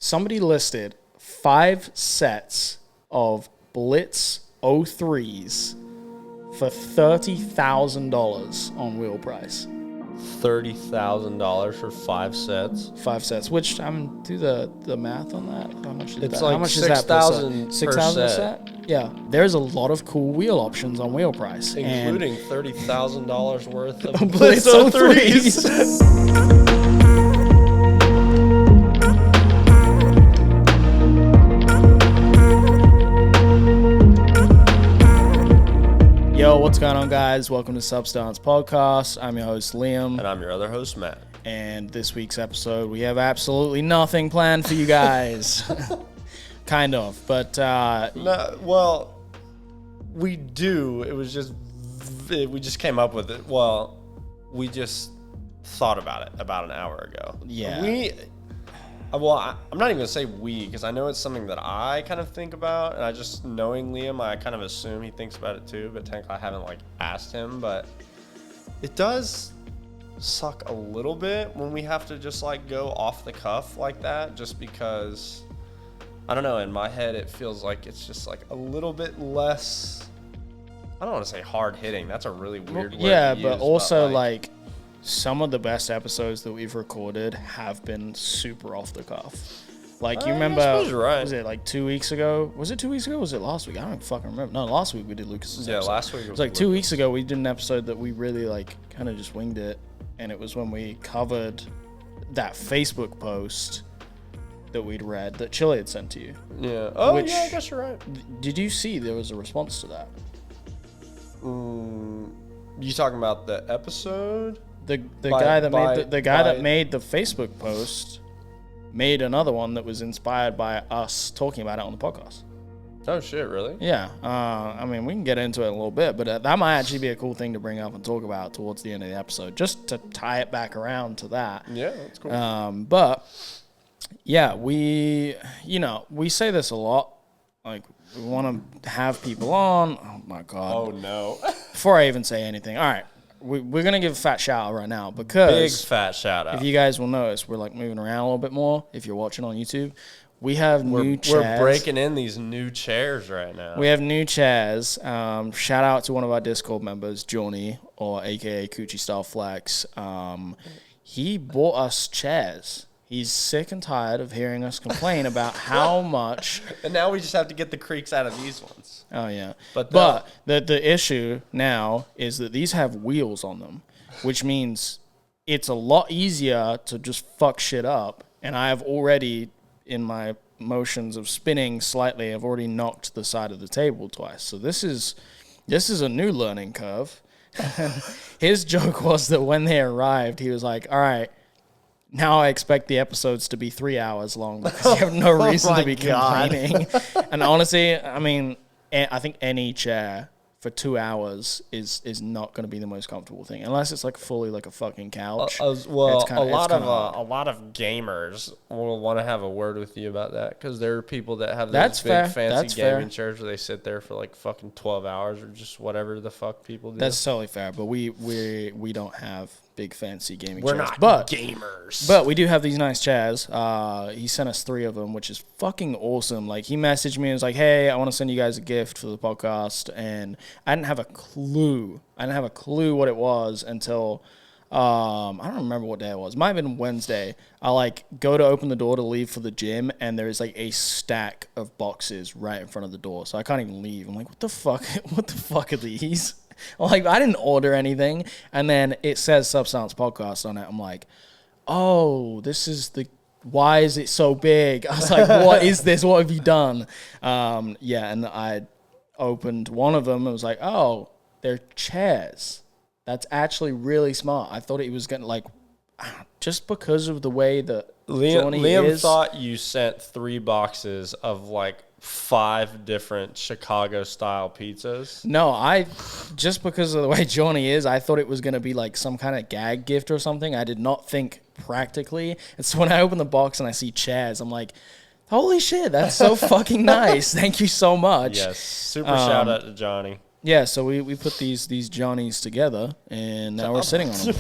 somebody listed 5 sets of BLITZ 03s for $30,000 on WheelPrice. $30,000 for 5 sets. 5 sets, which I'm do the math on that. How much is It's that? like How much 6,000 is that per set? 6,000 a set? Yeah. There's a lot of cool wheel options on WheelPrice, including $30,000 worth of BLITZ 03s. Yo, what's going on, guys? Welcome to Substance Podcast. I'm your host, Liam. And I'm your other host, Matt. And this week's episode, we have absolutely nothing planned for you guys. Kind of, but... No, well, we do. It was just... We just came up with it. Well, we just thought about it about an hour ago. Yeah. I'm not even going to say we, because I know it's something that I kind of think about, and I just, knowing Liam, I kind of assume he thinks about it too, but technically I haven't, asked him, but it does suck a little bit when we have to just, go off the cuff like that, just because, I don't know, in my head it feels like it's just, a little bit less, I don't want to say hard-hitting, that's a really weird word yeah, to but use, also, some of the best episodes that we've recorded have been super off the cuff. You remember, I suppose you're right. Was it 2 weeks ago? Was it 2 weeks ago or was it last week? I don't fucking remember. No, last week we did Lucas's episode. Yeah, last week. It was 2 weeks ago we did an episode that we really kind of just winged it. And it was when we covered that Facebook post that we'd read that Chili had sent to you. Yeah. Oh, yeah, I guess you're right. Did you see there was a response to that? You talking about the episode? The guy that made the Facebook post made another one that was inspired by us talking about it on the podcast. Oh shit, really? Yeah. We can get into it a little bit, but that might actually be a cool thing to bring up and talk about towards the end of the episode, just to tie it back around to that. Yeah, that's cool. But yeah, we say this a lot. We want to have people on. Oh my God. Oh no. Before I even say anything. All right. We're going to give a fat shout out right now because... Big fat shout out. If you guys will notice, we're moving around a little bit more if you're watching on YouTube. We have new chairs. We're breaking in these new chairs right now. We have new chairs. Shout out to one of our Discord members, Johnny, or a.k.a. Coochie Style Flex. He bought us chairs. He's sick and tired of hearing us complain about how much... And now we just have to get the creaks out of these ones. Oh, yeah. But the issue now is that these have wheels on them, which means it's a lot easier to just fuck shit up. And I have already, in my motions of spinning slightly, I've already knocked the side of the table twice. So this is a new learning curve. His joke was that when they arrived, he was like, all right, now I expect the episodes to be 3 hours long because you have no reason to be complaining. And honestly, I think any chair for 2 hours is not going to be the most comfortable thing unless it's fully a fucking couch. A lot of gamers will want to have a word with you about that because there are people that have those fancy gaming chairs where they sit there for fucking 12 hours or just whatever the fuck people do. That's totally fair, but we don't have big fancy gaming chairs. We're not gamers. But we do have these nice chairs. He sent us 3 of them, which is fucking awesome. He messaged me and was like, hey, I want to send you guys a gift for the podcast. And I didn't have a clue. What it was until, I don't remember what day it was. It might have been Wednesday. I go to open the door to leave for the gym and there's a stack of boxes right in front of the door. So I can't even leave. I'm like, what the fuck? What the fuck are these? I didn't order anything. And then it says Substance Podcast on it. I'm like, oh, why is it so big? I was like, what is this? What have you done? And I opened one of them and was like, oh, they're chairs. That's actually really smart. I thought it was going to just because of the way that Liam thought you sent 3 boxes of 5 different Chicago-style pizzas. No, just because of the way Johnny is, I thought it was going to be some kind of gag gift or something. I did not think practically. And so when I open the box and I see chairs, I'm like, holy shit, that's so fucking nice. Thank you so much. Yes, super shout out to Johnny. Yeah, so we put these Johnnies together, and now we're sitting on them.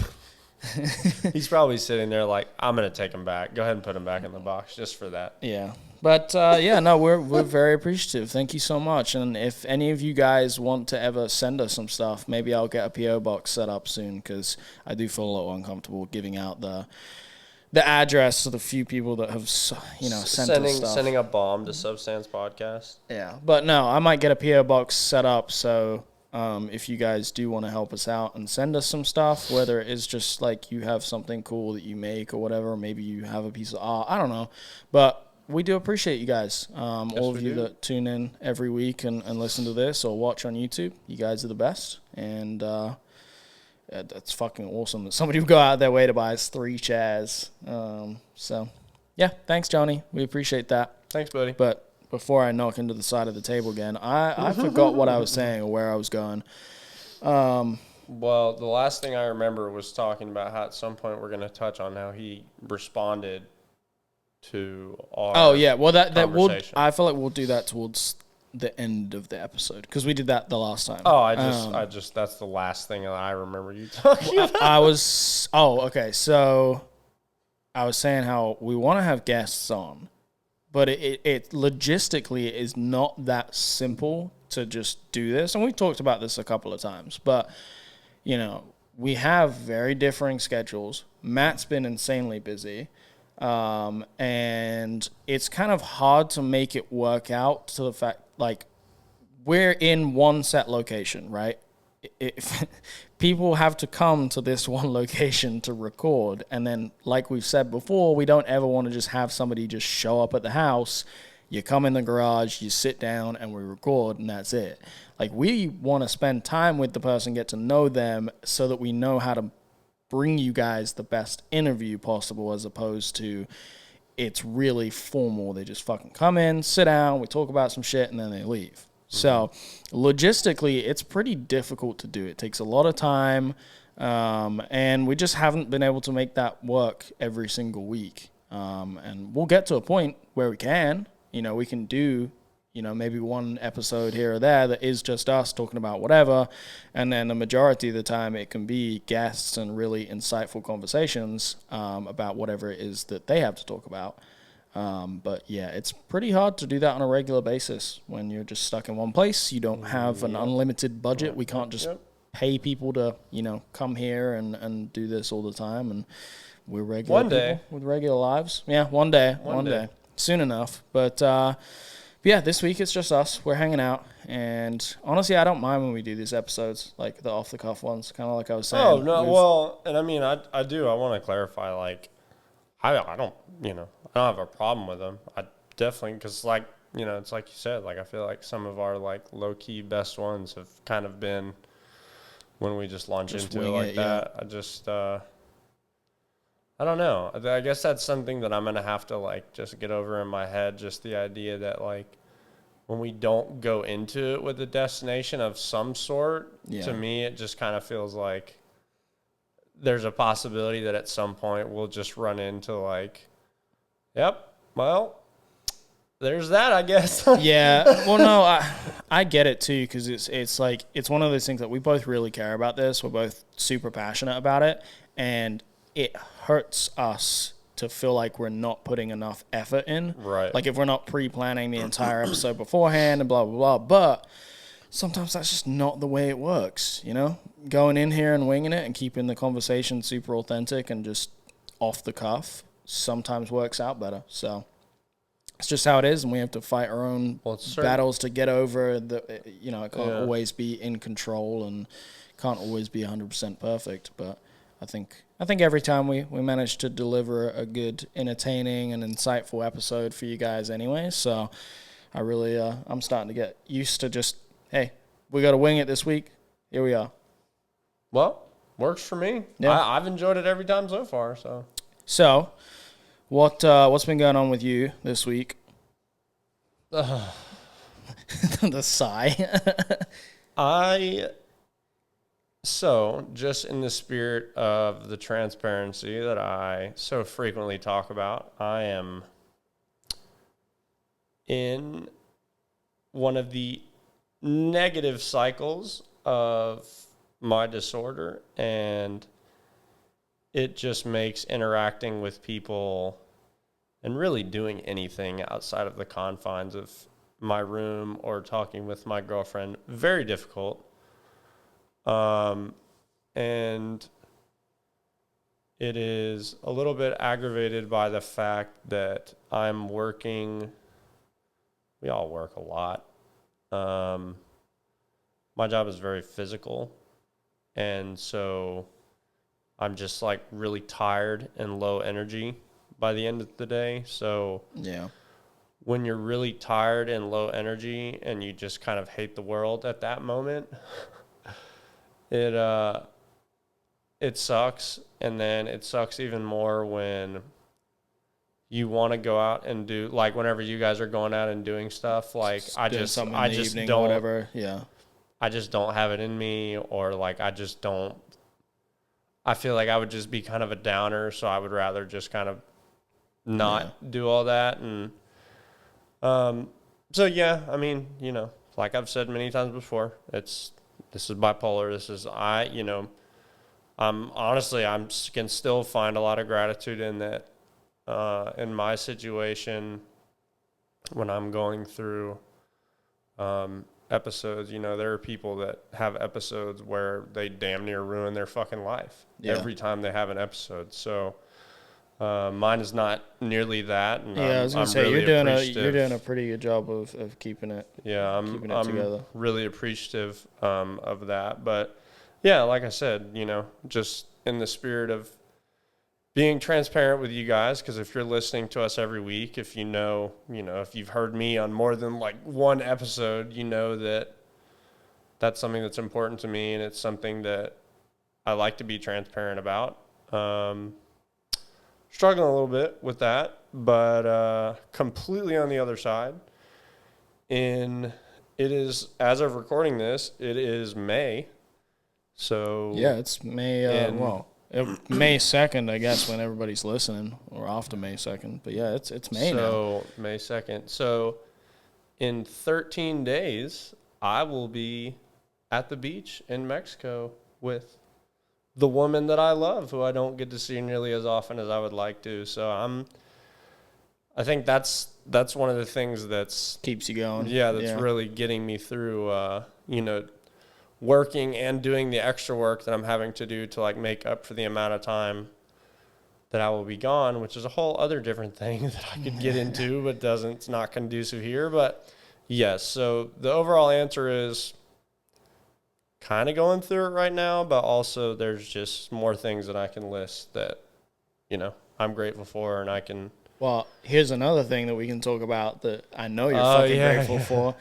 He's probably sitting there like, I'm gonna take him back. Go ahead and put him back in the box just for that. Yeah. But yeah, no, we're very appreciative. Thank you so much. And if any of you guys want to ever send us some stuff, maybe I'll get a PO box set up soon, because I do feel a little uncomfortable giving out the address to the few people that have sent us stuff. Sending a bomb to Substance Podcast. Yeah, but no, I might get a PO box set up. So if you guys do want to help us out and send us some stuff, whether it is just like you have something cool that you make or whatever, maybe you have a piece of art, I don't know, but we do appreciate you guys. All of you that tune in every week and listen to this or watch on YouTube. You guys are the best. And that's fucking awesome that somebody would go out their way to buy us 3 chairs. So, yeah, thanks, Johnny. We appreciate that. Thanks, buddy. But before I knock into the side of the table again, I forgot what I was saying or where I was going. Well, the last thing I remember was talking about how at some point we're going to touch on how he responded to our well conversation. I feel like we'll do that towards the end of the episode, because we did that the last time. I just that's the last thing that I remember you talking about. So I was saying how we want to have guests on, but it logistically is not that simple to just do this. And we've talked about this a couple of times, but we have very differing schedules. Matt's been insanely busy. And it's kind of hard to make it work out to the fact, like, we're in one set location, right? If people have to come to this one location to record, and then, like we've said before, we don't ever want to just have somebody just show up at the house. You come in the garage, you sit down, and we record, and that's it. Like, we want to spend time with the person, get to know them, so that we know how to bring you guys the best interview possible, as opposed to it's really formal. They just fucking come in, sit down, we talk about some shit, and then they leave. Mm-hmm. So logistically, it's pretty difficult to do. It takes a lot of time, and we just haven't been able to make that work every single week. And we'll get to a point where we can. We can do maybe one episode here or there that is just us talking about whatever, and then the majority of the time it can be guests and really insightful conversations about whatever it is that they have to talk about. But yeah, it's pretty hard to do that on a regular basis when you're just stuck in one place. You don't have an unlimited budget. We can't just pay people to, come here and do this all the time. And we're regular people with regular lives. Yeah, one day. Soon enough. But yeah, this week it's just us. We're hanging out, and honestly, I don't mind when we do these episodes, like the off-the-cuff ones, kind of like I was saying. Oh, no, well, and I mean, I do. I want to clarify, like, I don't have a problem with them. I definitely, because, like, it's like you said, like, I feel like some of our, like, low-key best ones have kind of been when we just launch into it like that. Yeah. I don't know. I guess that's something that I'm going to have to, like, just get over in my head, just the idea that, like, when we don't go into it with a destination of some sort, to me, it just kind of feels like there's a possibility that at some point we'll just run into, like, yep, well, there's that, I guess. Yeah. Well, no, I get it, too, because it's like, it's one of those things that we both really care about this. We're both super passionate about it, and it hurts us to feel like we're not putting enough effort in. Right. Like if we're not pre-planning the entire episode beforehand and blah, blah, blah. But sometimes that's just not the way it works, Going in here and winging it and keeping the conversation super authentic and just off the cuff sometimes works out better. So it's just how it is, and we have to fight our own battles to get over it can't always be in control and can't always be 100% perfect, but I think every time we manage to deliver a good, entertaining, and insightful episode for you guys anyway. So I really, I'm starting to get used to just, hey, we got to wing it this week. Here we are. Well, works for me. Yeah. I've enjoyed it every time so far. So what's been going on with you this week? The sigh. So, just in the spirit of the transparency that I so frequently talk about, I am in one of the negative cycles of my disorder, and it just makes interacting with people and really doing anything outside of the confines of my room or talking with my girlfriend very difficult. And it is a little bit aggravated by the fact that I'm working. We all work a lot. My job is very physical. And so I'm just like really tired and low energy by the end of the day. So Yeah. when you're really tired and low energy and you just kind of hate the world at that moment, it sucks. And then it sucks even more when you want to go out and do, like, whenever you guys are going out and doing stuff, like I just don't, whatever. Yeah. I just don't have it in me, or like I just don't. I feel like I would just be kind of a downer, so I would rather just kind of not do all that. And so yeah, I mean, you know, like I've said many times before, this is bipolar. This is I'm honestly, can still find a lot of gratitude in that. In my situation, when I'm going through episodes, you know, there are people that have episodes where they damn near ruin their fucking life every time they have an episode. So mine is not nearly that. And I was gonna say really you're doing a pretty good job of keeping it. Yeah, keeping it together. Really appreciative of that. But yeah, like I said, you know, just in the spirit of being transparent with you guys, because if you're listening to us every week, if you know, if you've heard me on more than like one episode, you know that that's something that's important to me, and it's something that I like to be transparent about. Struggling a little bit with that, but completely on the other side. It is, as of recording this, it is May. So yeah, it's May. May 2nd, I guess, when everybody's listening, or after May 2nd. But yeah, it's May now. So May 2nd. So in 13 days, I will be at the beach in Mexico with the woman that I love, who I don't get to see nearly as often as I would like to. So I think that's one of the things that's keeps you going. Yeah, that's really getting me through, working and doing the extra work that I'm having to do to like make up for the amount of time that I will be gone, which is a whole other different thing that I could get into, but it's not conducive here. But yes, so the overall answer is kind of going through it right now, but also there's just more things that I can list that, I'm grateful for, and I can. Well, here's another thing that we can talk about that I know you're grateful for.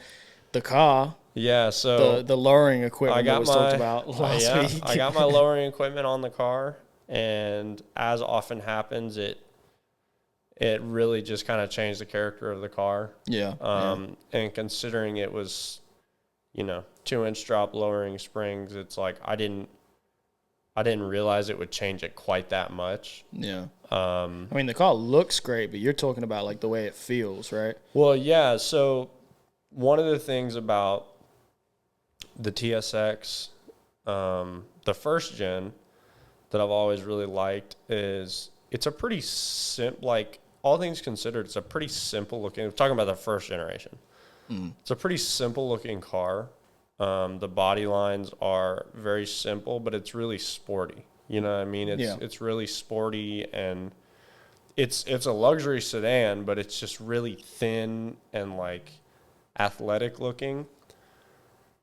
The car. Yeah, so the lowering equipment that was talked about last week. I got my lowering equipment on the car, and as often happens, it really just kind of changed the character of the car. Yeah. And considering it was, 2-inch drop lowering springs, it's like I didn't realize it would change it quite that much. Yeah. I mean, the car looks great, but you're talking about like the way it feels, right? Well, yeah. So one of the things about the TSX, the first gen, that I've always really liked is it's a pretty simple, like all things considered, it's a pretty simple looking, we're talking about the first generation. It's a pretty simple looking car. The body lines are very simple, but it's really sporty. You know what I mean? It's really sporty, and it's a luxury sedan, but it's just really thin and like athletic looking.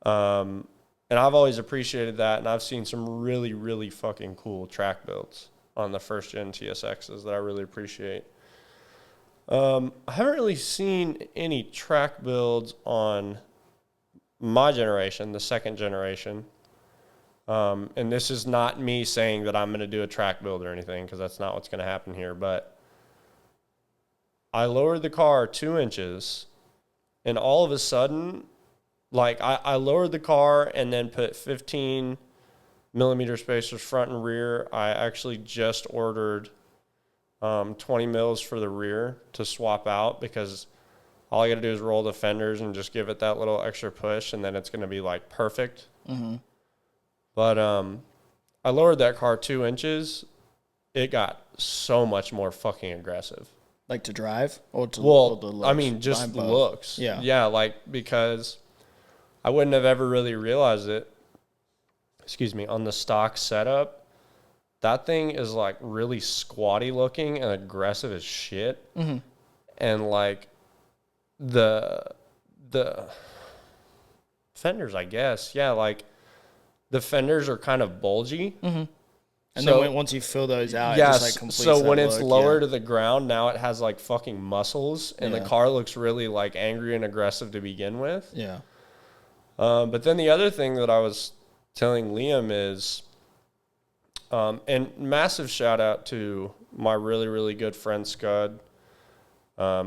And I've always appreciated that, and I've seen some really, really fucking cool track builds on the first gen TSXs that I really appreciate. I haven't really seen any track builds on my generation, the second generation. And this is not me saying that I'm going to do a track build or anything, because that's not what's going to happen here. But I lowered the car 2 inches, and all of a sudden, like I lowered the car and then put 15 millimeter spacers front and rear. I actually just ordered 20 mils for the rear to swap out, because all I got to do is roll the fenders and just give it that little extra push, and then it's going to be like perfect. Mm-hmm. But I lowered that car 2 inches, it got so much more fucking aggressive. Like to drive or to Well, the looks? I mean, just looks. Yeah. Yeah, like, because I wouldn't have ever really realized it, on the stock setup. That thing is, like, really squatty looking and aggressive as shit. Mm-hmm. And, like, the fenders, I guess. Yeah, like, the fenders are kind of bulgy. Mm-hmm. And So, then once you fill those out, yes, it just like completes so that when it's look, lower to the ground, now it has like fucking muscles, and the Yeah. car looks really like angry and aggressive to begin with. Yeah. But then the other thing that I was telling Liam is, and massive shout out to my really, really good friend Scud.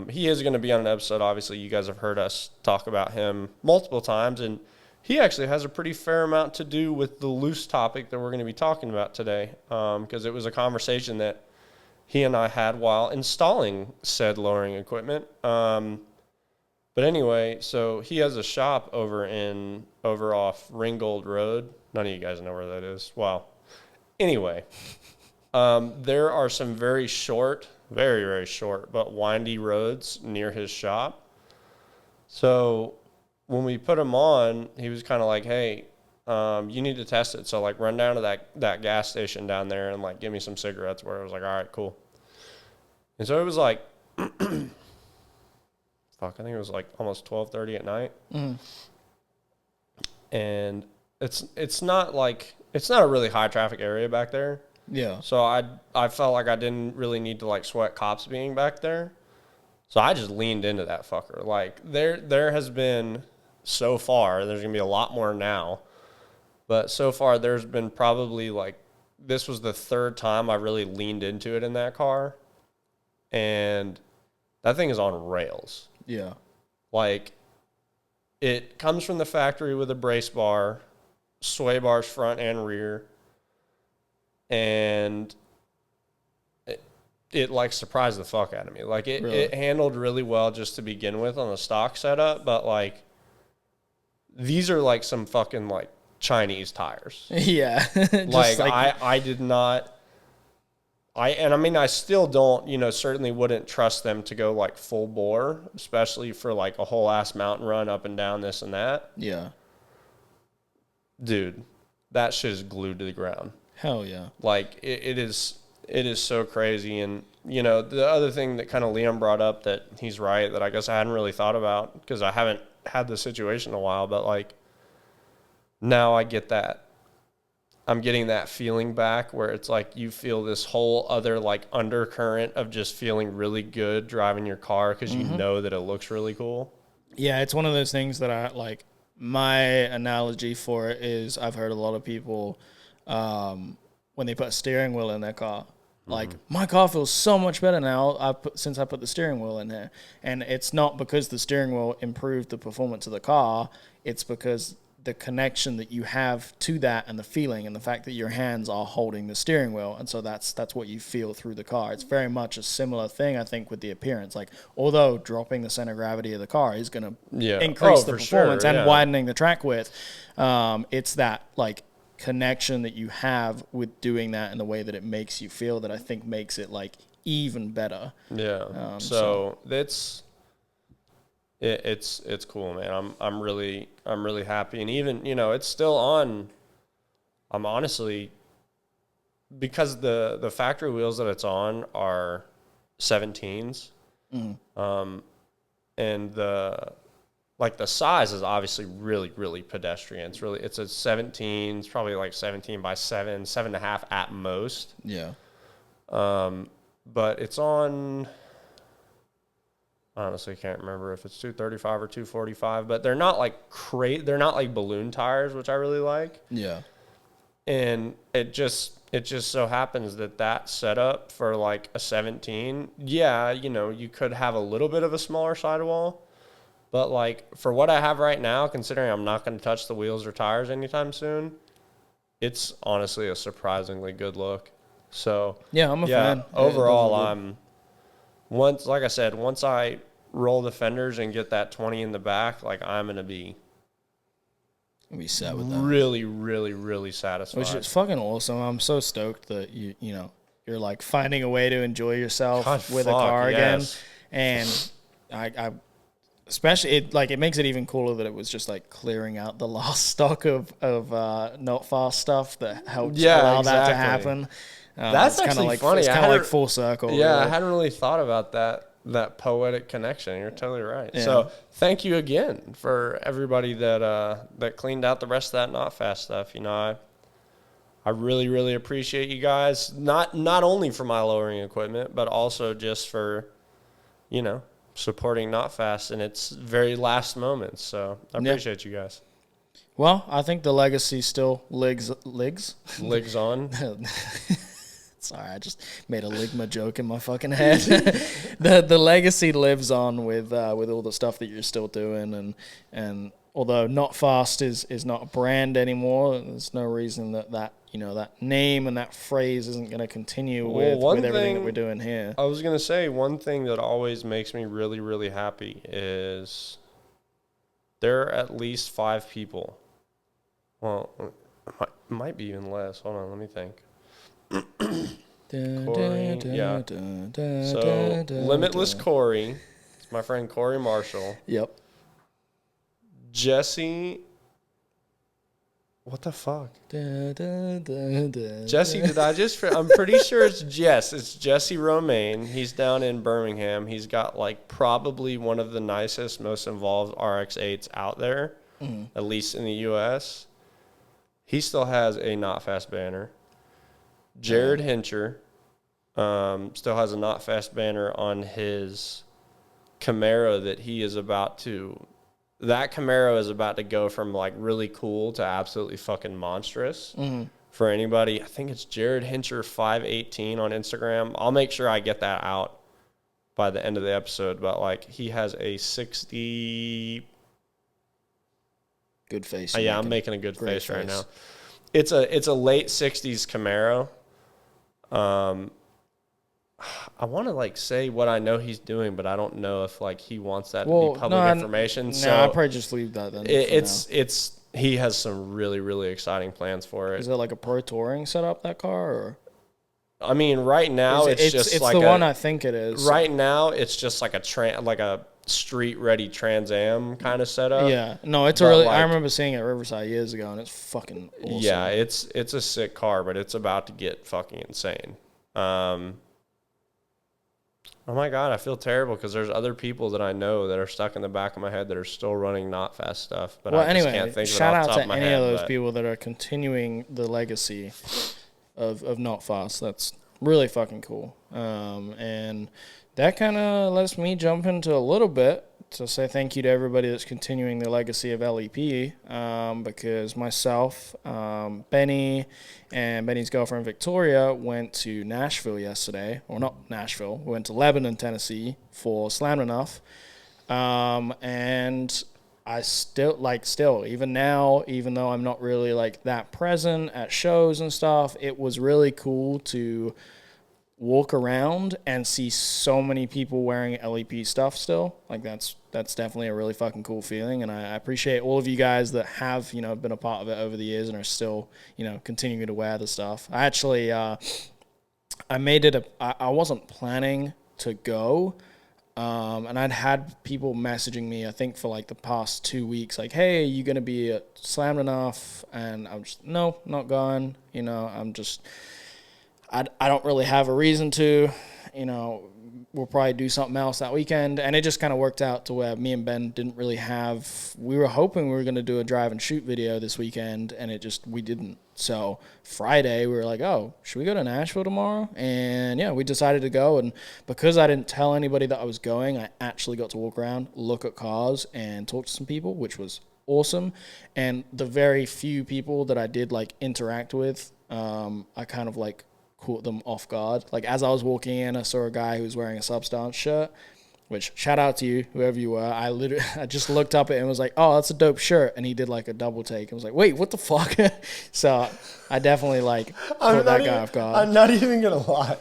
He is going to be on an episode. Obviously, you guys have heard us talk about him multiple times, and he actually has a pretty fair amount to do with the loose topic that we're going to be talking about today, because it was a conversation that he and I had while installing said lowering equipment. But anyway, so he has a shop over off Ringgold Road. None of you guys know where that is. Wow. Anyway, there are some very short, very, very short, but windy roads near his shop. So when we put him on, he was kind of like, hey, you need to test it. So, like, run down to that gas station down there and, like, give me some cigarettes. Where I was like, all right, cool. And so it was like, I think it was like almost 12:30 at night. Mm-hmm. And it's not a really high traffic area back there. Yeah. So I felt like I didn't really need to, like, sweat cops being back there. So I just leaned into that fucker. Like, there has been, so far, there's going to be a lot more now, but so far there's been probably, like, this was the third time I really leaned into it in that car, and that thing is on rails. Yeah. Like, it comes from the factory with a brace bar, sway bars front and rear, and it like surprised the fuck out of me. Like, it handled really well just to begin with on the stock setup, but, like, these are like some fucking, like, Chinese tires. Yeah. Like, I did not, I mean, I still don't, certainly wouldn't trust them to go, like, full bore, especially for, like, a whole ass mountain run up and down this and that. Yeah. Dude, that shit is glued to the ground. Hell yeah. Like, it is so crazy. And, the other thing that kind of Liam brought up that he's right, that I guess I hadn't really thought about because I haven't had the situation in a while, but, like, now I get that. I'm getting that feeling back where it's like you feel this whole other, like, undercurrent of just feeling really good driving your car because you know that it looks really cool. Yeah, it's one of those things that I like. My analogy for it is I've heard a lot of people when they put a steering wheel in their car, like, my car feels so much better now since I put the steering wheel in there. And it's not because the steering wheel improved the performance of the car. It's because the connection that you have to that and the feeling and the fact that your hands are holding the steering wheel. And so that's what you feel through the car. It's very much a similar thing, I think, with the appearance. Like, although dropping the center of gravity of the car is going to increase the performance and widening the track width, it's that, like, connection that you have with doing that and the way that it makes you feel that I think makes it, like, even better. Yeah. So that's it's cool, man. I'm really happy, and even it's still on. I'm honestly, because the factory wheels that it's on are 17s, and the size is obviously really, really pedestrian. It's a 17. It's probably like 17 by 7.5 at most. Yeah. But it's on, I honestly can't remember if it's 235 or 245, but they're not like they're not like balloon tires, which I really like. Yeah. And it just so happens that setup for like a 17, yeah, you could have a little bit of a smaller sidewall. But, like, for what I have right now, considering I'm not going to touch the wheels or tires anytime soon, it's honestly a surprisingly good look. So, yeah, I'm a fan. Overall, once I roll the fenders and get that 20 in the back, like, I'm going to be set with that. Really, really, really satisfied. Which is fucking awesome. I'm so stoked that you you're like finding a way to enjoy yourself God, with a fuck, car again. yes. And I especially it makes it even cooler that it was just like clearing out the last stock of not fast stuff that helped allow that to happen. That's it's actually like, funny. It's kind of like full circle. Yeah, really. I hadn't really thought about that poetic connection. You're totally right. Yeah. So thank you again for everybody that cleaned out the rest of that not fast stuff. You know, I really, really appreciate you guys. Not only for my lowering equipment, but also just for, you know, supporting Not Fast in its very last moments. So I appreciate you guys. Well, I think the legacy still ligs on. Sorry, I just made a ligma joke in my fucking head. The legacy lives on with all the stuff that you're still doing, and although Not Fast is not a brand anymore, there's no reason that you know that name and that phrase isn't going to continue with everything that we're doing here. I was gonna say one thing that always makes me really, really happy is there are at least 5 people. Well, it might be even less. Hold on, let me think. Corey, yeah. So Limitless Corey, it's my friend Corey Marshall. Yep. Jesse. What the fuck? Jesse, did I just... I'm pretty sure it's Jess. It's Jesse Romaine. He's down in Birmingham. He's got, like, probably one of the nicest, most involved RX-8s out there, at least in the U.S. He still has a Not Fast banner. Jared Hincher still has a Not Fast banner on his Camaro that he is about to... That Camaro is about to go from, like, really cool to absolutely fucking monstrous for anybody. I think it's Jared Hincher 518 on Instagram. I'll make sure I get that out by the end of the episode. But, like, he has a 60... Good face. Yeah, I'm making a good face right now. It's a late 60s Camaro. I want to like say what I know he's doing, but I don't know if like he wants that to be public information. So I'll probably just leave that then. He has some really, really exciting plans for it. Is it like a pro touring setup, that car? Or? I mean, right now it's like the one I think it is. Right now it's just like a street ready Trans Am kind of setup. Yeah, no, it's a really. Like, I remember seeing it at Riverside years ago, and it's fucking awesome. Yeah, it's a sick car, but it's about to get fucking insane. Oh my God, I feel terrible because there's other people that I know that are stuck in the back of my head that are still running Not Fast stuff. But I just can't think of it off the top of my head. Shout out to any of those people that are continuing the legacy of Not Fast. That's really fucking cool. And that kind of lets me jump into a little bit to say thank you to everybody that's continuing the legacy of LEP, because myself, Benny, and Benny's girlfriend Victoria went to Nashville yesterday. Or not Nashville. We went to Lebanon, Tennessee for Slam Enough. And I still, even now, even though I'm not really like that present at shows and stuff, it was really cool to walk around and see so many people wearing LEP stuff still. Like that's definitely a really fucking cool feeling, and I appreciate all of you guys that have, you know, been a part of it over the years and are still, you know, continuing to wear the stuff. I actually I made it I wasn't planning to go, and I'd had people messaging me, I think for like the past 2 weeks, like, hey, are you gonna be at Slam Enough? And I'm just, no, not going. You know, I don't really have a reason to, you know, we'll probably do something else that weekend. And it just kind of worked out to where me and Ben didn't really we were hoping we were going to do a drive and shoot video this weekend, and we didn't. So Friday we were like, oh, should we go to Nashville tomorrow? And yeah, we decided to go. And because I didn't tell anybody that I was going, I actually got to walk around, look at cars, and talk to some people, which was awesome. And the very few people that I did like interact with, I kind of like caught them off guard. Like as I was walking in, I saw a guy who was wearing a Substance shirt, which shout out to you, whoever you were. I just looked up at him and was like, oh, that's a dope shirt. And he did like a double take. I was like, wait, what the fuck? So I definitely like caught that guy off guard. I'm not even going to lie.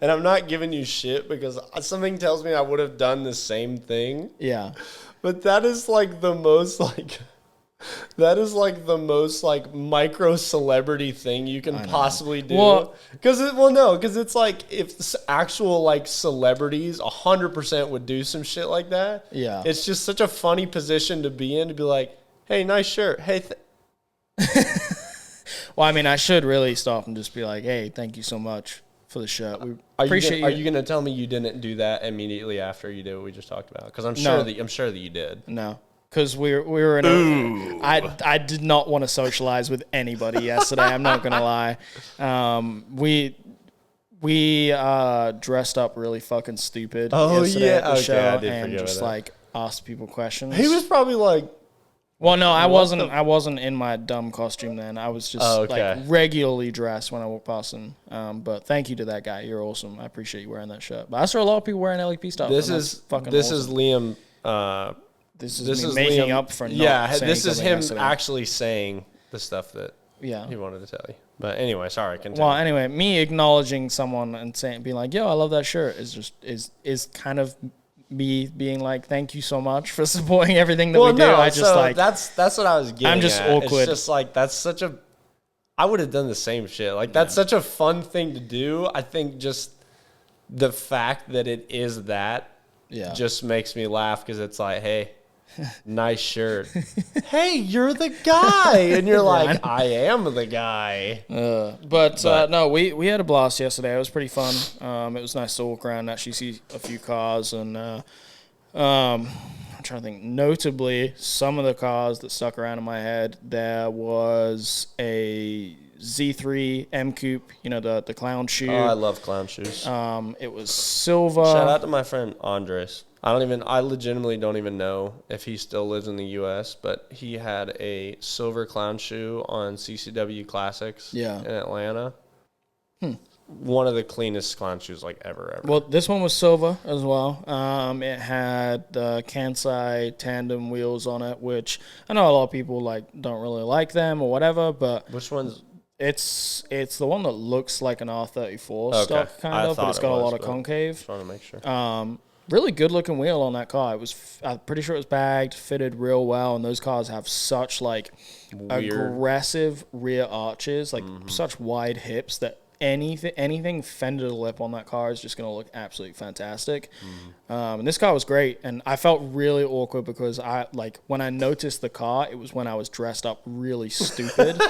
And I'm not giving you shit because something tells me I would have done the same thing. Yeah. But that is like the most like That is like the most like micro celebrity thing you can possibly do. Well, Because it's like if actual like celebrities 100% would do some shit like that. Yeah. It's just such a funny position to be in, to be like, hey, nice shirt. Hey, well, I mean, I should really stop and just be like, hey, thank you so much for the shirt. We appreciate you. Are you gonna tell me you didn't do that immediately after you did what we just talked about? Because I'm sure that you did. No. Because we were in a... I did not want to socialize with anybody yesterday. I'm not going to lie. We dressed up really fucking stupid yesterday at the show and just like asked people questions. He was probably like... Well, no, I wasn't in my dumb costume then. I was just like regularly dressed when I walked past him. But thank you to that guy. You're awesome. I appreciate you wearing that shirt. But I saw a lot of people wearing LEP stuff. This is Liam... This is me making Liam, up for not saying this is him yesterday. Actually saying the stuff that he wanted to tell you. But anyway, sorry, continue. Well, anyway, me acknowledging someone and being like, yo, I love that shirt is kind of me being like, thank you so much for supporting everything that we do. That's what I was getting I'm just awkward. It's just like, that's such a... I would have done the same shit. Like, that's such a fun thing to do. I think just the fact that it is that just makes me laugh, because it's like, hey... nice shirt. Hey, you're the guy. And you're like, I am the guy. But no, we had a blast yesterday. It was pretty fun. It was nice to walk around and actually see a few cars. And I'm trying to think. Notably, some of the cars that stuck around in my head, there was a Z3 M Coupe, the clown shoe. Oh, I love clown shoes. It was silver. Shout out to my friend Andres. I legitimately don't even know if he still lives in the U.S., but he had a silver clown shoe on CCW Classics in Atlanta. One of the cleanest clown shoes ever. Well, this one was silver as well. It had the Kansai tandem wheels on it, which I know a lot of people don't really like them or whatever, but which one's? It's the one that looks like an R34 stock kind of, but it's got a lot of concave. Just want to make sure. Really good looking wheel on that car. I'm pretty sure it was bagged, fitted real well, and those cars have such aggressive rear arches, such wide hips that anything fender to lip on that car is just going to look absolutely fantastic. And this car was great, and I felt really awkward because when I noticed the car, it was when I was dressed up really stupid.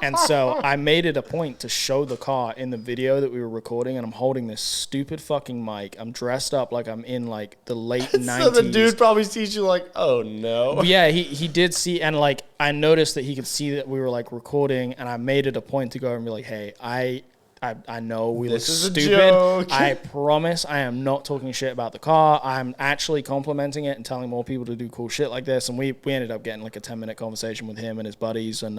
And so I made it a point to show the car in the video that we were recording, and I'm holding this stupid fucking mic. I'm dressed up like I'm in the late 90s. So the dude probably sees you oh no. Yeah, he did see, and I noticed that he could see that we were recording, and I made it a point to go and be like, hey, I know we look stupid. I promise I am not talking shit about the car. I'm actually complimenting it and telling more people to do cool shit like this. And we ended up getting a 10-minute conversation with him and his buddies. And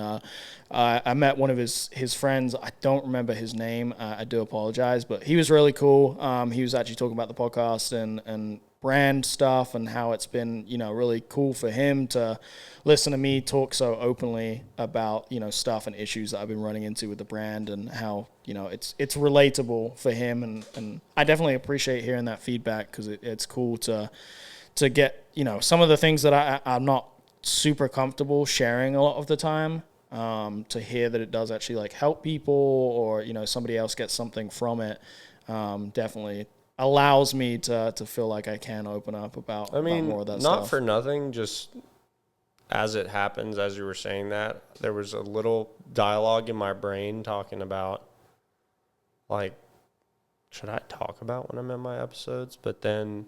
I met one of his friends. I don't remember his name. I do apologize. But he was really cool. He was actually talking about the podcast and brand stuff and how it's been, really cool for him to listen to me talk so openly about, stuff and issues that I've been running into with the brand, and how, it's relatable for him. And I definitely appreciate hearing that feedback, because it's cool to get, some of the things that I'm not super comfortable sharing a lot of the time, to hear that it does actually help people, or, somebody else gets something from it. Definitely allows me to feel like I can open up about more of that stuff. Not for nothing, just as it happens, as you were saying that, there was a little dialogue in my brain talking about, should I talk about when I'm in my episodes? But then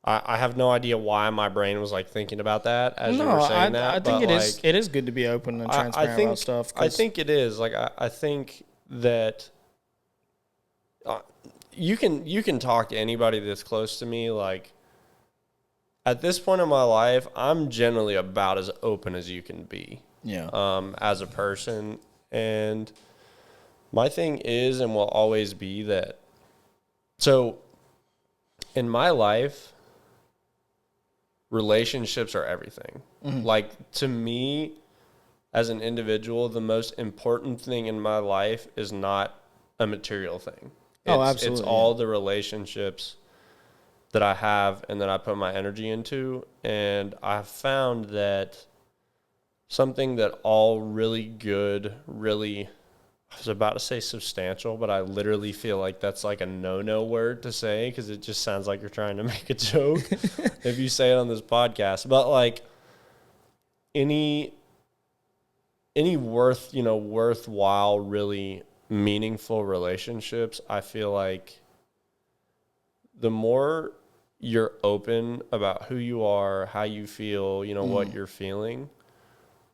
I have no idea why my brain was thinking about that as you were saying that. I think it is good to be open and transparent about stuff. I think it is. I think that you can talk to anybody that's close to me. At this point in my life, I'm generally about as open as you can be. Yeah. As a person, and my thing is and will always be that. So, in my life, relationships are everything. Mm-hmm. To me, as an individual, the most important thing in my life is not a material thing. Absolutely. It's all the relationships that I have and that I put my energy into. And I found that something that all really good, really, I was about to say substantial, but I literally feel like that's like a no-no word to say because it just sounds like you're trying to make a joke if you say it on this podcast. But like any worthwhile, really meaningful relationships, I feel like the more you're open about who you are, how you feel, what you're feeling,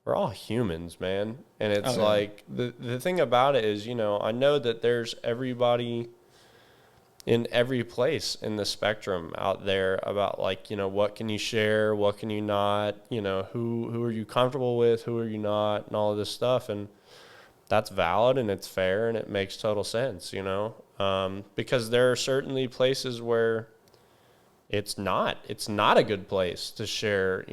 we're all humans, man. And it's like the thing about it is, I know that there's everybody in every place in the spectrum out there about like, what can you share, what can you not, who are you comfortable with, who are you not, and all of this stuff. And that's valid and it's fair and it makes total sense, because there are certainly places where it's not a good place to share,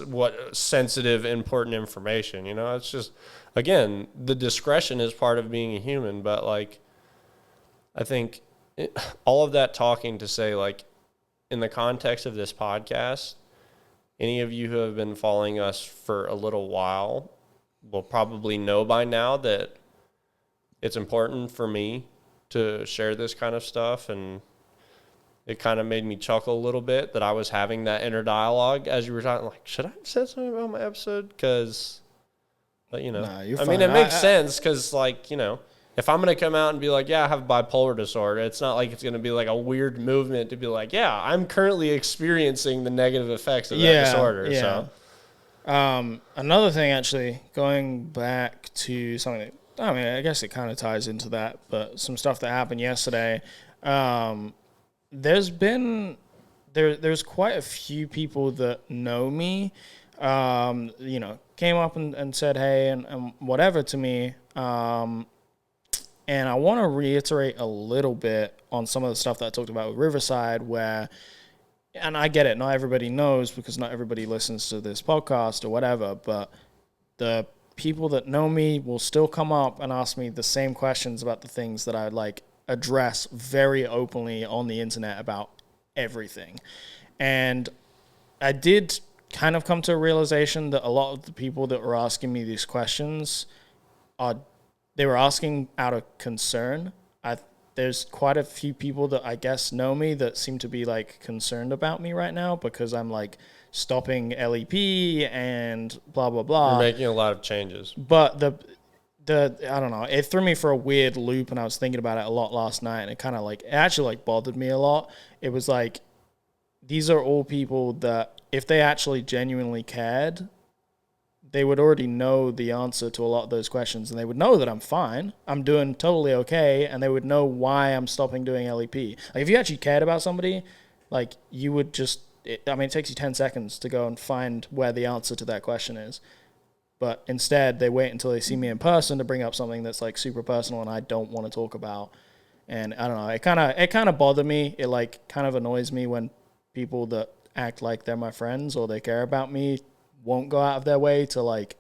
what sensitive, important information, it's just, again, the discretion is part of being a human. But like, I think all of that talking to say, like, in the context of this podcast, any of you who have been following us for a little while will probably know by now that it's important for me to share this kind of stuff. And it kind of made me chuckle a little bit that I was having that inner dialogue as you were talking, like, should I have said something about my episode? But Nah, you're I fine. mean, it makes sense because, like, if I'm going to come out and be like, yeah, I have bipolar disorder, it's not like it's going to be like a weird movement to be like, yeah, I'm currently experiencing the negative effects of that disorder. Yeah. So, another thing, actually, going back to something that, I mean, I guess it kind of ties into that, but some stuff that happened yesterday. There's quite a few people that know me, came up and said, hey, and whatever to me. And I want to reiterate a little bit on some of the stuff that I talked about with Riverside and I get it, not everybody knows because not everybody listens to this podcast or whatever, but the people that know me will still come up and ask me the same questions about the things that I like address very openly on the internet about everything. And I did kind of come to a realization that a lot of the people that were asking me these questions they were asking out of concern. There's quite a few people that I guess know me that seem to be like concerned about me right now because I'm like stopping LEP and blah, blah, blah. You're making a lot of changes. But the I don't know, it threw me for a weird loop, and I was thinking about it a lot last night, and it kind of like, it actually like bothered me a lot. It was like, these are all people that if they actually genuinely cared, they would already know the answer to a lot of those questions, and they would know that I'm fine, I'm doing totally okay, and they would know why I'm stopping doing LEP. Like, if you actually cared about somebody, like, you would just, it takes you 10 seconds to go and find where the answer to that question is. But instead, they wait until they see me in person to bring up something that's like super personal and I don't want to talk about. And I don't know, it kind of bothered me. It like kind of annoys me when people that act like they're my friends or they care about me won't go out of their way to like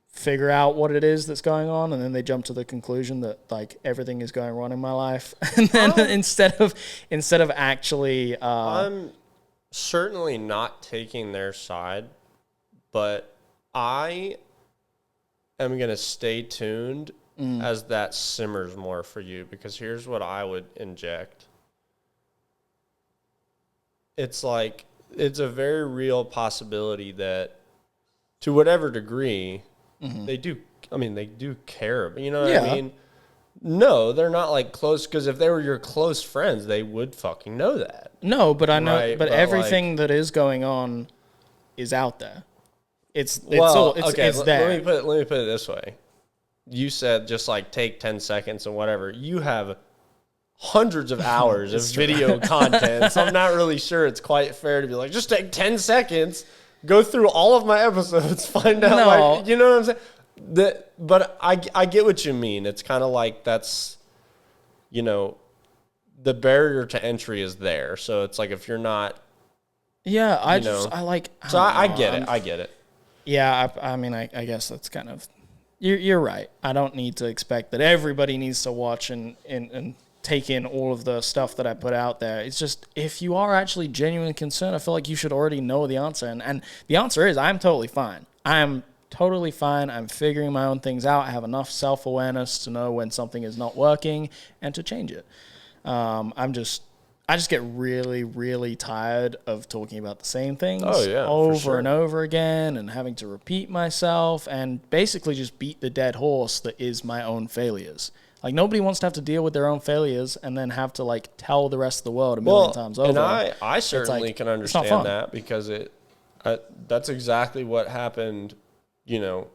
figure out what it is that's going on, and then they jump to the conclusion that like everything is going wrong in my life. And then instead of actually I'm certainly not taking their side, but I am going to stay tuned as that simmers more for you, because here's what I would inject. It's like, it's a very real possibility that to whatever degree they do care. You know what I mean? No, they're not like close, because if they were your close friends, they would fucking know that. No, but I know, right? but everything that is going on is out there. It's there. Let me put it this way. You said just like take 10 seconds and whatever. You have hundreds of hours of video content, so I'm not really sure it's quite fair to be like, just take 10 seconds, go through all of my episodes, find out you know what I'm saying? But I get what you mean. It's kind of like that's, the barrier to entry is there. So it's like if you're not, I get it. Yeah, I mean, I guess that's kind of, you're right. I don't need to expect that everybody needs to watch and take in all of the stuff that I put out there. It's just, if you are actually genuinely concerned, I feel like you should already know the answer. And the answer is, I'm totally fine. I'm totally fine. I'm figuring my own things out. I have enough self-awareness to know when something is not working and to change it. I just get really, really tired of talking about the same things over and over again and having to repeat myself and basically just beat the dead horse that is my own failures. Like, nobody wants to have to deal with their own failures and then have to, like, tell the rest of the world a million times over. And I certainly can understand that, because that's exactly what happened, you know,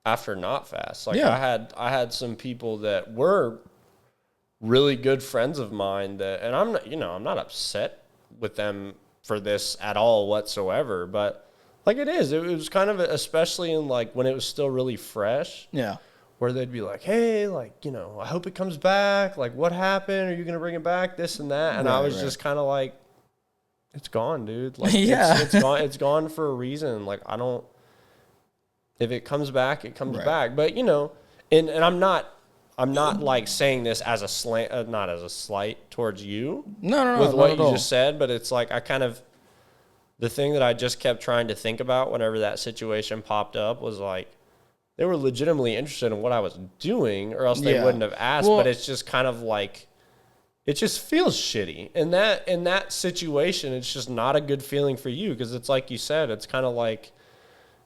after Not Fast. Like, I had some people that were really good friends of mine that, and I'm not upset with them for this at all whatsoever, but like it was kind of, especially in like when it was still really fresh. Yeah. Where they'd be like, hey, like, you know, I hope it comes back. Like, what happened? Are you going to bring it back? This and that. And I was just kind of like, it's gone, dude. Like, it's gone. It's gone for a reason. Like, if it comes back, it comes back. But, you know, and I'm not like saying this as a slant, not as a slight towards you. No. With what you just said, but it's like, the thing that I just kept trying to think about whenever that situation popped up was like, they were legitimately interested in what I was doing, or else they wouldn't have asked. Well, but it's just kind of like, it just feels shitty. In that situation, it's just not a good feeling for you, because it's like you said, it's kind of like,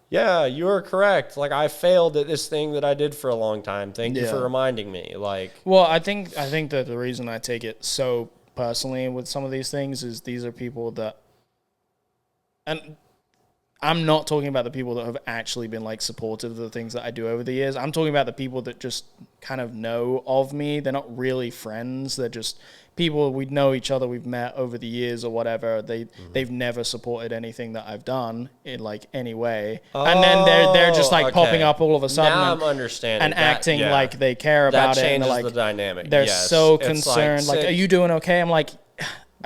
yeah, you are correct. Like, I failed at this thing that I did for a long time. Thank you for reminding me. Like, well, I think that the reason I take it so personally with some of these things is these are people that, and I'm not talking about the people that have actually been like supportive of the things that I do over the years. I'm talking about the people that just kind of know of me. They're not really friends. They're just people, we know each other, we've met over the years or whatever. They've never supported anything that I've done in like any way. And then they're just like popping up all of a sudden. Now I'm understanding. And acting like they care about it. That changes like, the dynamic. They're so concerned. Like, are you doing okay? I'm like,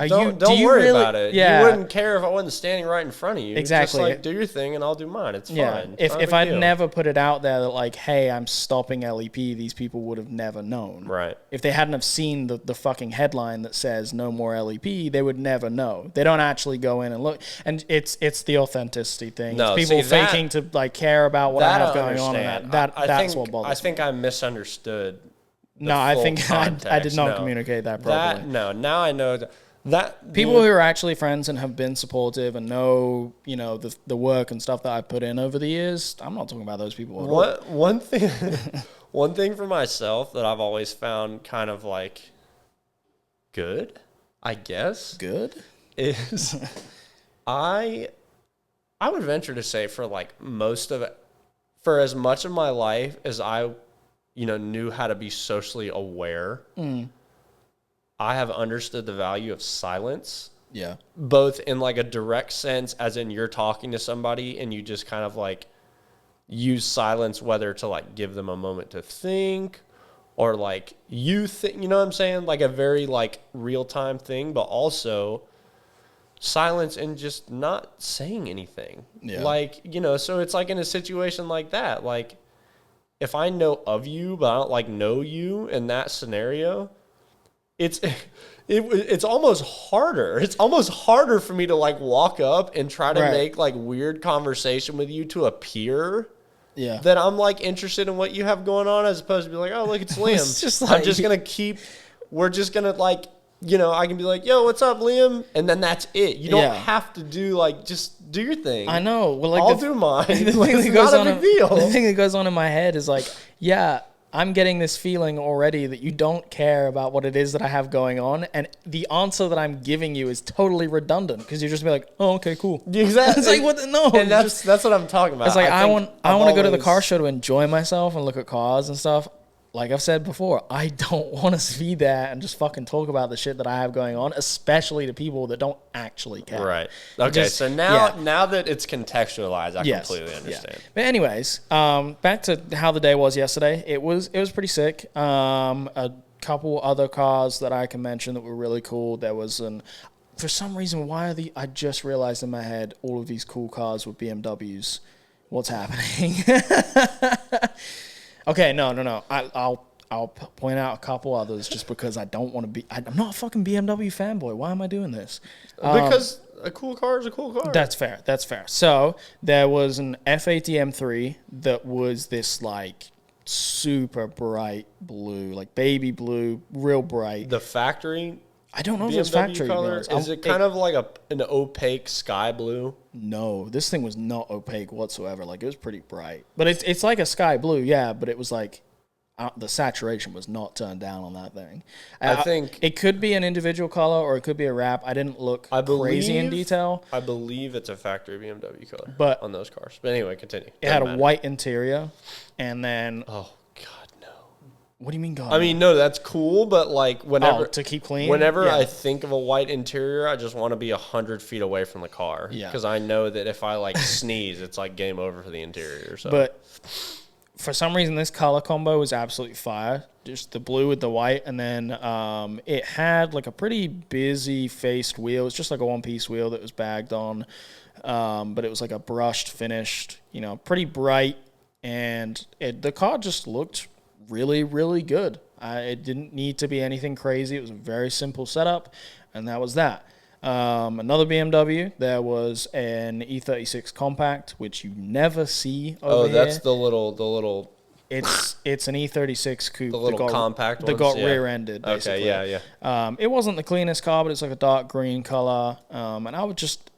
don't worry about it. Yeah. You wouldn't care if I wasn't standing right in front of you. Exactly. Just like, do your thing and I'll do mine. It's fine. If I'd never put it out there that like, hey, I'm stopping LEP, these people would have never known. Right. If they hadn't have seen the fucking headline that says no more LEP, they would never know. They don't actually go in and look. And it's the authenticity thing. No, it's people faking to like care about what I have going on. And that's what bothers me. I think I misunderstood. No, I think I did not communicate that properly. Now I know that people who are actually friends and have been supportive and know, you know, the work and stuff that I put in over the years, I'm not talking about those people at all. One thing for myself that I've always found kind of like good, I guess. Good? Is I would venture to say for like most of it, for as much of my life as I, you know, knew how to be socially aware, I have understood the value of silence. Yeah. Both in like a direct sense, as in you're talking to somebody and you just kind of like use silence, whether to like give them a moment to think or like you think, you know what I'm saying? Like a very like real time thing, but also silence and just not saying anything. Yeah. Like, you know, so it's like in a situation like that, like if I know of you, but I don't like know you in that scenario, it's almost harder. It's almost harder for me to like walk up and try to make like weird conversation with you to appear that I'm like interested in what you have going on, as opposed to be like, oh, look, it's Liam. It's just like, we're just gonna like, you know, I can be like, yo, what's up, Liam? And then that's it. You don't have to do like, just do your thing. I know. Well, like I'll do mine. The thing that goes on in my head is like, I'm getting this feeling already that you don't care about what it is that I have going on, and the answer that I'm giving you is totally redundant because you're just be like, "Oh, okay, cool." Exactly. It's like, what? No, and that's what I'm talking about. It's like I want to go to the car show to enjoy myself and look at cars and stuff. Like I've said before, I don't want to be there and just fucking talk about the shit that I have going on, especially to people that don't actually care. Right. Okay. So now that it's contextualized, I completely understand. Yeah. But anyways, back to how the day was yesterday. It was pretty sick. A couple other cars that I can mention that were really cool. There was for some reason, I just realized in my head all of these cool cars were BMWs. What's happening? Okay, no. I'll point out a couple others just because I don't want to be. I'm not a fucking BMW fanboy. Why am I doing this? Because a cool car is a cool car. That's fair. That's fair. So there was an F80 M3 that was this like super bright blue, like baby blue, real bright. The factory. I don't know if BMW it's factory color. mirrors. Is it kind of like an opaque sky blue? No, this thing was not opaque whatsoever. Like, it was pretty bright. But it's like a sky blue, yeah, but it was like the saturation was not turned down on that thing. I think it could be an individual color or it could be a wrap. I didn't look crazy in detail. I believe it's a factory BMW color but on those cars. But anyway, continue. It had a white interior, and then... Oh, God, no. What do you mean, God? I mean, no, that's cool, but like whenever... to keep clean? Whenever I think of a white interior, I just want to be 100 feet away from the car. Yeah. Because I know that if I like sneeze, it's like game over for the interior. So. But for some reason, this color combo was absolutely fire. Just the blue with the white, and then it had like a pretty busy faced wheel. It's just like a one-piece wheel that was bagged on, but it was like a brushed, finished, pretty bright, and the car just looked really, really good. It didn't need to be anything crazy. It was a very simple setup, and that was that. Another BMW, there was an E36 Compact, which you never see over here. Oh, that's the little... It's an E36 coupe. The little compact that got rear-ended, basically. Okay, yeah. It wasn't the cleanest car, but it's like a dark green color. And I was just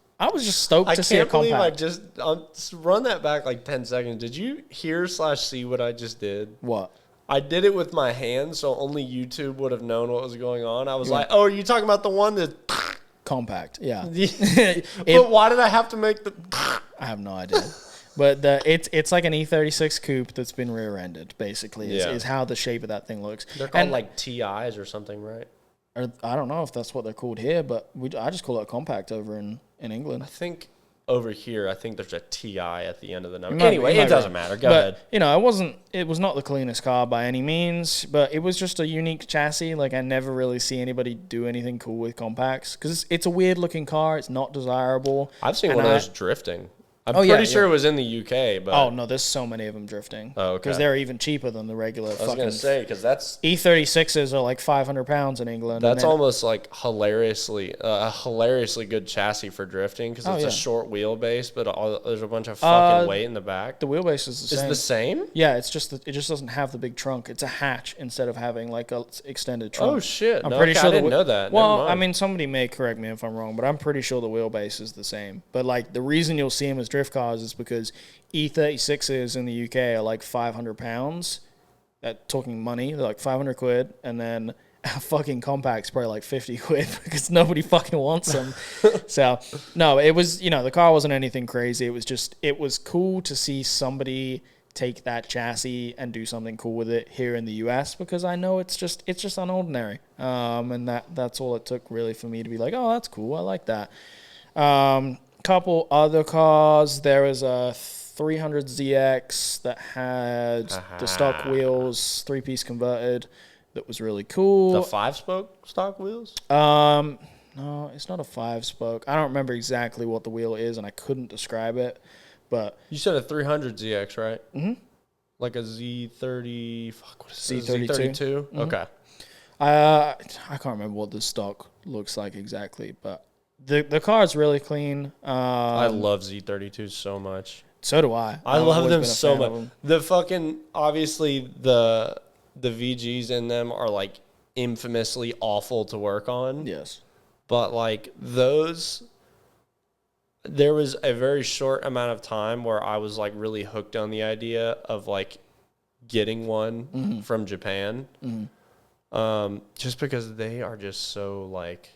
stoked to see a compact. I can't believe I'll just run that back like 10 seconds. Did you hear/see what I just did? What? I did it with my hands, so only YouTube would have known what was going on. I was like, oh, are you talking about the one that... Compact, yeah. But why did I have to make the... I have no idea. But it's like an E36 coupe that's been rear-ended, basically, is how the shape of that thing looks. They're called like TIs or something, right? Or, I don't know if that's what they're called here, but I just call it a compact over in England. I think over here, there's a TI at the end of the number. Anyway, it doesn't matter. Go ahead. It was not the cleanest car by any means, but it was just a unique chassis. Like, I never really see anybody do anything cool with compacts because it's a weird-looking car. It's not desirable. I've seen one of those drifting. I'm pretty sure it was in the UK, but... Oh, no, there's so many of them drifting. Oh, okay. Because they're even cheaper than the regular I was going to say, because that's... E36s are like 500 pounds in England. That's almost like hilariously good chassis for drifting, because it's a short wheelbase, but there's a bunch of fucking weight in the back. The wheelbase is the same. Is the same? Yeah, it's just it just doesn't have the big trunk. It's a hatch instead of having like a extended trunk. Oh, shit. I'm pretty sure I didn't know that. Well, I mean, somebody may correct me if I'm wrong, but I'm pretty sure the wheelbase is the same. But like the reason you'll see them as drift cars is because E36s in the UK are like 500 pounds. Talking money, they're like 500 quid, and then a fucking compact's probably like 50 quid because nobody fucking wants them. So, no, it was, the car wasn't anything crazy. It was cool to see somebody take that chassis and do something cool with it here in the US because I know it's just unordinary. And that's all it took really for me to be like, oh, that's cool. I like that. Couple other cars. There was a 300ZX that had the stock wheels, 3-piece converted. That was really cool. The 5-spoke stock wheels? No, it's not a 5-spoke. I don't remember exactly what the wheel is, and I couldn't describe it. But you said a 300ZX, right? Mm-hmm. Like a Z30. Fuck, what is it? Z32. Z32? Mm-hmm. Okay. I can't remember what the stock looks like exactly, but the car is really clean. I love Z32 so much. So do I. I love them so much. The fucking, obviously, the VGs in them are like infamously awful to work on. Yes. But like those, there was a very short amount of time where I was like really hooked on the idea of like getting one from Japan. Mm-hmm. Just because they are just so like...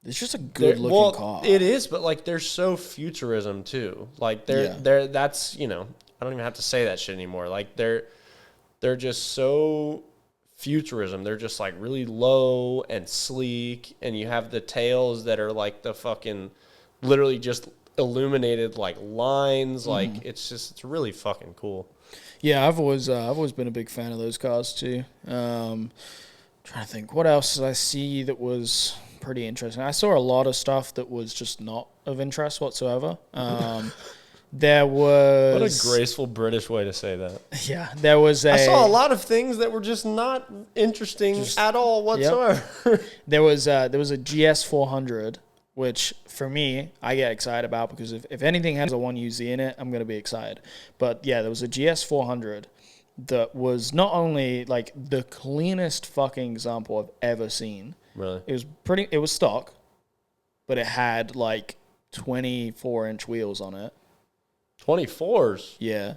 It's just a good-looking car. It is, but like they're so futurism too. Like they're that's I don't even have to say that shit anymore. Like they're just so futurism. They're just like really low and sleek, and you have the tails that are like the fucking literally just illuminated like lines. Like it's really fucking cool. Yeah, I've always been a big fan of those cars too. Trying to think, what else did I see that was pretty interesting? I saw a lot of stuff that was just not of interest whatsoever. There was... What a graceful British way to say that. Yeah, there was a... I saw a lot of things that were just not interesting at all whatsoever. Yep. There was a GS 400, which for me, I get excited about because if anything has a 1UZ in it, I'm going to be excited. But yeah, there was a GS 400 that was not only like the cleanest fucking example I've ever seen. Really? It was stock, but it had like 24-inch wheels on it. 24s? Yeah.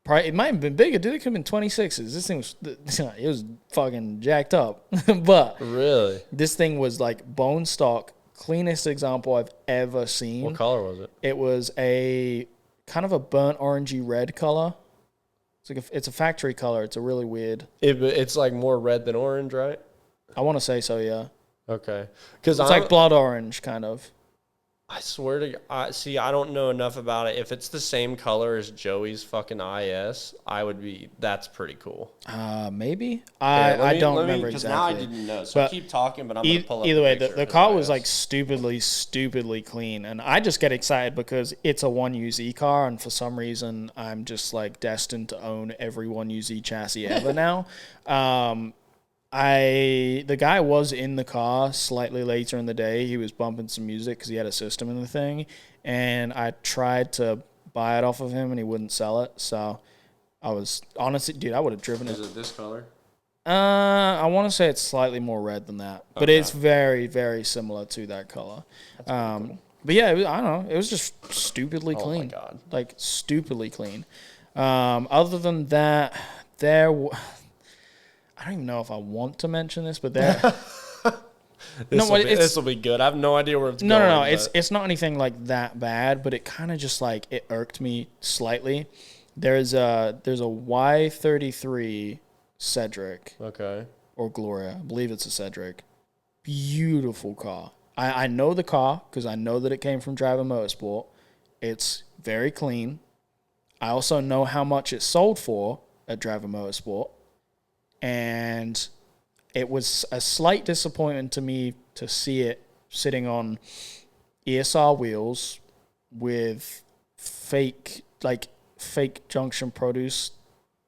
Probably, it might have been bigger, dude. It could have been 26s. This thing was, it was fucking jacked up. But really, this thing was like bone stock, cleanest example I've ever seen. What color was it? It was a kind of a burnt orangey red color. It's a factory color. It's a really weird. It's like more red than orange, right? I want to say so, yeah. Okay. Because it's like blood orange, kind of. I swear to God, I don't know enough about it. If it's the same color as Joey's fucking IS, that's pretty cool. Maybe. I don't remember exactly. Now I didn't know, so keep talking, but I'm going to pull up either way, the car was like stupidly clean, and I just get excited because it's a 1UZ car, and for some reason, I'm just like destined to own every 1UZ chassis ever now. The guy was in the car slightly later in the day. He was bumping some music because he had a system in the thing, and I tried to buy it off of him, and he wouldn't sell it. So I was honestly, dude, I would have driven it. Is it this color? I want to say it's slightly more red than that, but it's very, very similar to that color. Cool. But yeah, I don't know. It was just stupidly clean. Oh my God. Like stupidly clean. Other than that, I don't even know if I want to mention this, but this will be good. I have no idea where it's going. No. It's not anything like that bad, but it kind of just like it irked me slightly. There's a Y33 Cedric. Okay. Or Gloria. I believe it's a Cedric. Beautiful car. I know the car because I know that it came from Driver Motorsport. It's very clean. I also know how much it sold for at Driver Motorsport. And it was a slight disappointment to me to see it sitting on ESR wheels with fake junction produce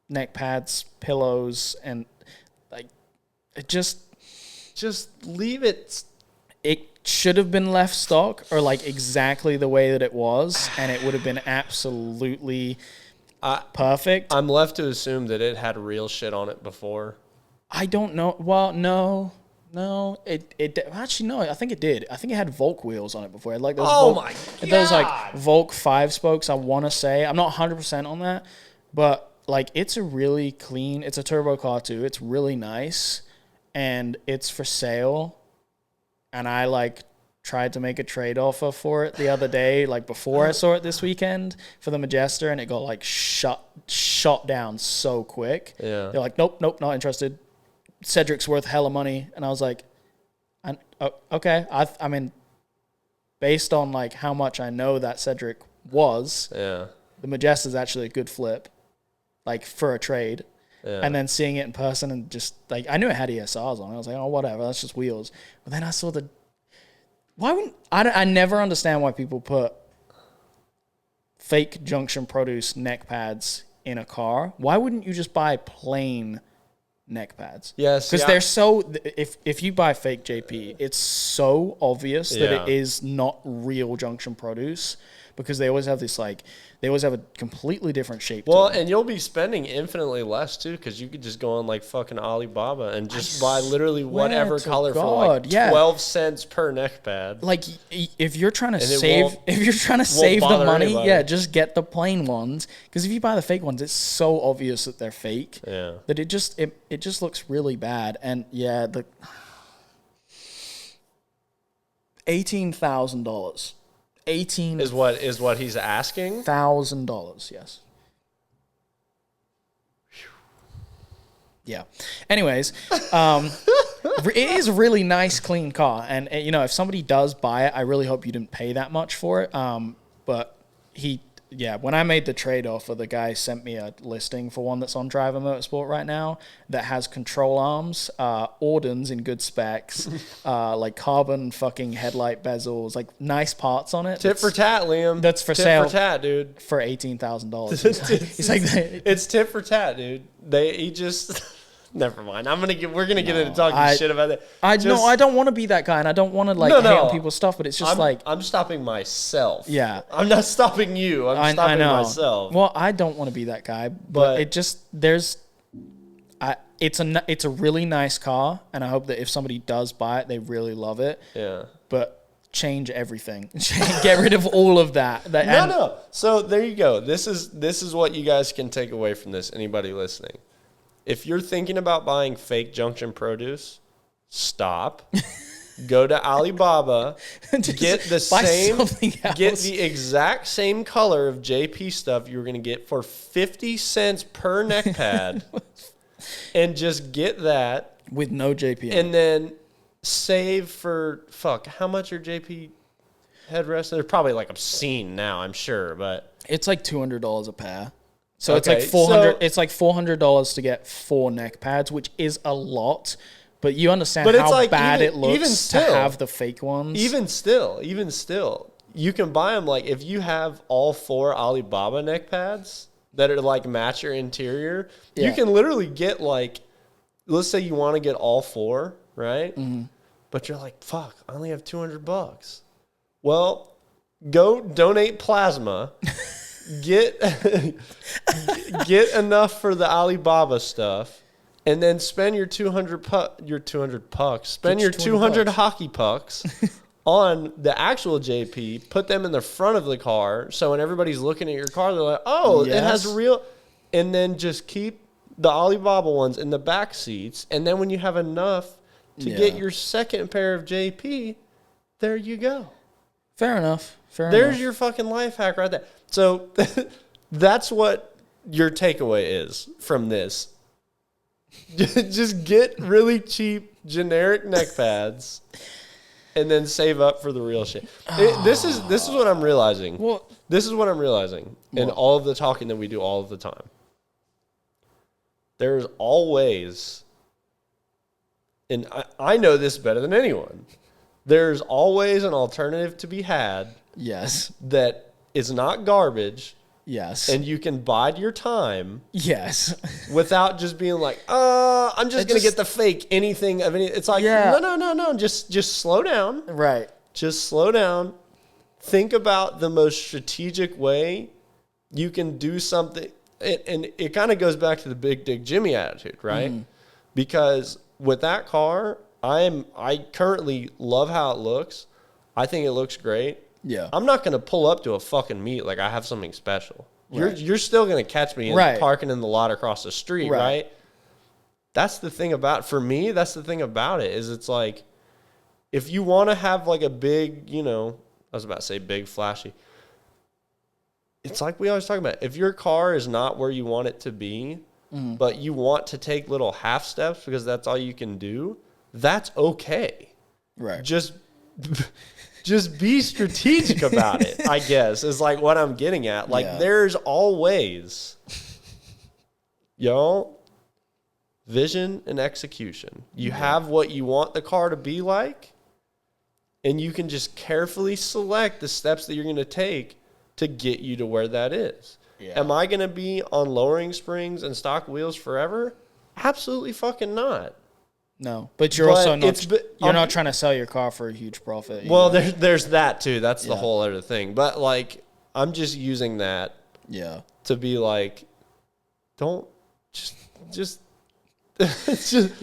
neck pads, pillows, and like it just leave it. It should have been left stock or like exactly the way that it was, and it would have been absolutely perfect. I'm left to assume that it had real shit on it before. I don't know. Well, no. It actually no. I think it did. I think it had Volk wheels on it before. It had like those. My God! Those like Volk 5 spokes. I want to say I'm not 100% on that, but like it's a really clean. It's a turbo car too. It's really nice, and it's for sale. And I like tried to make a trade offer for it the other day, like before I saw it this weekend for the Majesta, and it got like shot down so quick. Yeah. They're like, nope, not interested. Cedric's worth hella money. And I was like, okay. I mean, based on like how much I know that Cedric was, the Majesta is actually a good flip, like for a trade. Yeah. And then seeing it in person and just like, I knew it had ESRs on it. I was like, oh, whatever, that's just wheels. But then I saw I never understand why people put fake junction produce neck pads in a car. Why wouldn't you just buy plain neck pads? Yes. Because they're so, if you buy fake JP, it's so obvious that it is not real junction produce because they always have this like, they always have a completely different shape to them. And you'll be spending infinitely less too because you could just go on like fucking Alibaba and just buy literally whatever color for like 12 cents per neck pad. Like if you're trying to save the money, just get the plain ones because if you buy the fake ones, it's so obvious that they're fake. Yeah. That it just looks really bad. And the $18,000. 18 is what he's asking? $1,000, yes. Yeah. Anyways, it is a really nice, clean car, and you know, if somebody does buy it, I really hope you didn't pay that much for it. But Yeah, when I made the trade offer, the guy sent me a listing for one that's on Driver Motorsport right now that has control arms, Audens in good specs, like carbon fucking headlight bezels, like nice parts on it. Tit for tat, Liam. That's for tit sale. Tit for tat, dude. For $18,000. He's like, it's tit for tat, dude. He just. Never mind. We're gonna get into talking shit about that. I don't want to be that guy, and I don't want to hate on people's stuff. But it's just I'm stopping myself. Yeah, I'm not stopping you. I'm stopping myself. Well, I don't want to be that guy, but it just it's a really nice car, and I hope that if somebody does buy it, they really love it. Yeah. But change everything. Get rid of all of that. No. So there you go. This is what you guys can take away from this. Anybody listening. If you're thinking about buying fake junction produce, stop. Go to Alibaba, get the exact same color of JP stuff you were going to get for 50 cents per neck pad, and just get that with no JP. And then save for how much are JP headrests? They're probably like obscene now, I'm sure, but it's like $200 a pair. So it's like $400. It's like $400 to get 4 neck pads, which is a lot. But you understand how bad it looks to have the fake ones. Even still, you can buy them. Like if you have all 4 Alibaba neck pads that are like match your interior, you can literally get like, let's say you want to get all 4, right? Mm-hmm. But you're like, fuck, I only have $200. Well, go donate plasma. Get enough for the Alibaba stuff, and then spend your 200 pucks. Spend your 200 hockey pucks on the actual JP. Put them in the front of the car, so when everybody's looking at your car, they're like, "Oh, it has real." And then just keep the Alibaba ones in the back seats, and then when you have enough to get your second pair of JP, there you go. Fair enough. There's your fucking life hack right there. So that's what your takeaway is from this. Just get really cheap generic neck pads and then save up for the real shit. This is what I'm realizing. This is what I'm realizing in all of the talking that we do all of the time. There's always, and I know this better than anyone, there's always an alternative to be had. Yes. That is not garbage. Yes. And you can bide your time. Yes. Without just being like, I'm just going to get the fake anything of any. It's like, no. Just slow down. Right. Just slow down. Think about the most strategic way you can do something. And it kind of goes back to the Big Dick Jimmy attitude, right? Mm. Because with that car, I currently love how it looks. I think it looks great. Yeah. I'm not going to pull up to a fucking meet like I have something special. Right. You're still going to catch me parking in the lot across the street, right? That's the thing about, for me, that's the thing about it, is it's like, if you want to have like a big, I was about to say big, flashy. It's like we always talk about, if your car is not where you want it to be, but you want to take little half steps because that's all you can do, that's okay. Right. Just be strategic about it, I guess, is like what I'm getting at. Like, there's always, vision and execution. You have what you want the car to be like, and you can just carefully select the steps that you're going to take to get you to where that is. Yeah. Am I going to be on lowering springs and stock wheels forever? Absolutely fucking not. No, but you're also not. You're not trying to sell your car for a huge profit. Well, there's that too. That's the whole other thing. But like, I'm just using that. Yeah. To be like, don't just. It's just,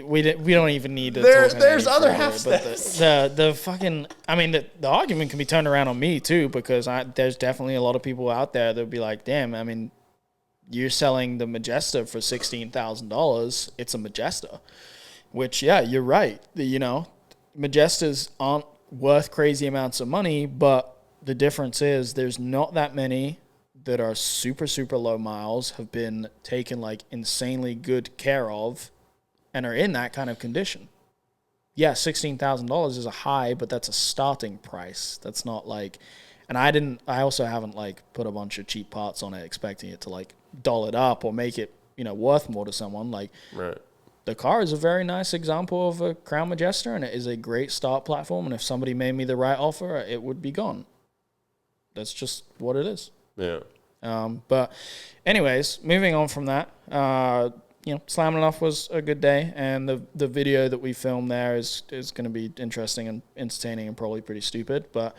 we don't even need to. There's other half steps. The fucking. I mean, the argument can be turned around on me too, because there's definitely a lot of people out there that'll be like, damn. I mean, you're selling the Majesta for $16,000. It's a Majesta, which you're right. Majestas aren't worth crazy amounts of money, but the difference is there's not that many that are super, super low miles, have been taken like insanely good care of, and are in that kind of condition. Yeah, $16,000 is a high, but that's a starting price. That's not like, And I also haven't like put a bunch of cheap parts on it expecting it to like doll it up or make it, worth more to someone. Like, Right. the car is a very nice example of a Crown Majesta, and it is a great start platform. And if somebody made me the right offer, it would be gone. That's just what it is. Yeah. But anyways, moving on from that, Slamming Enough was a good day, and the video that we filmed there is going to be interesting and entertaining and probably pretty stupid. But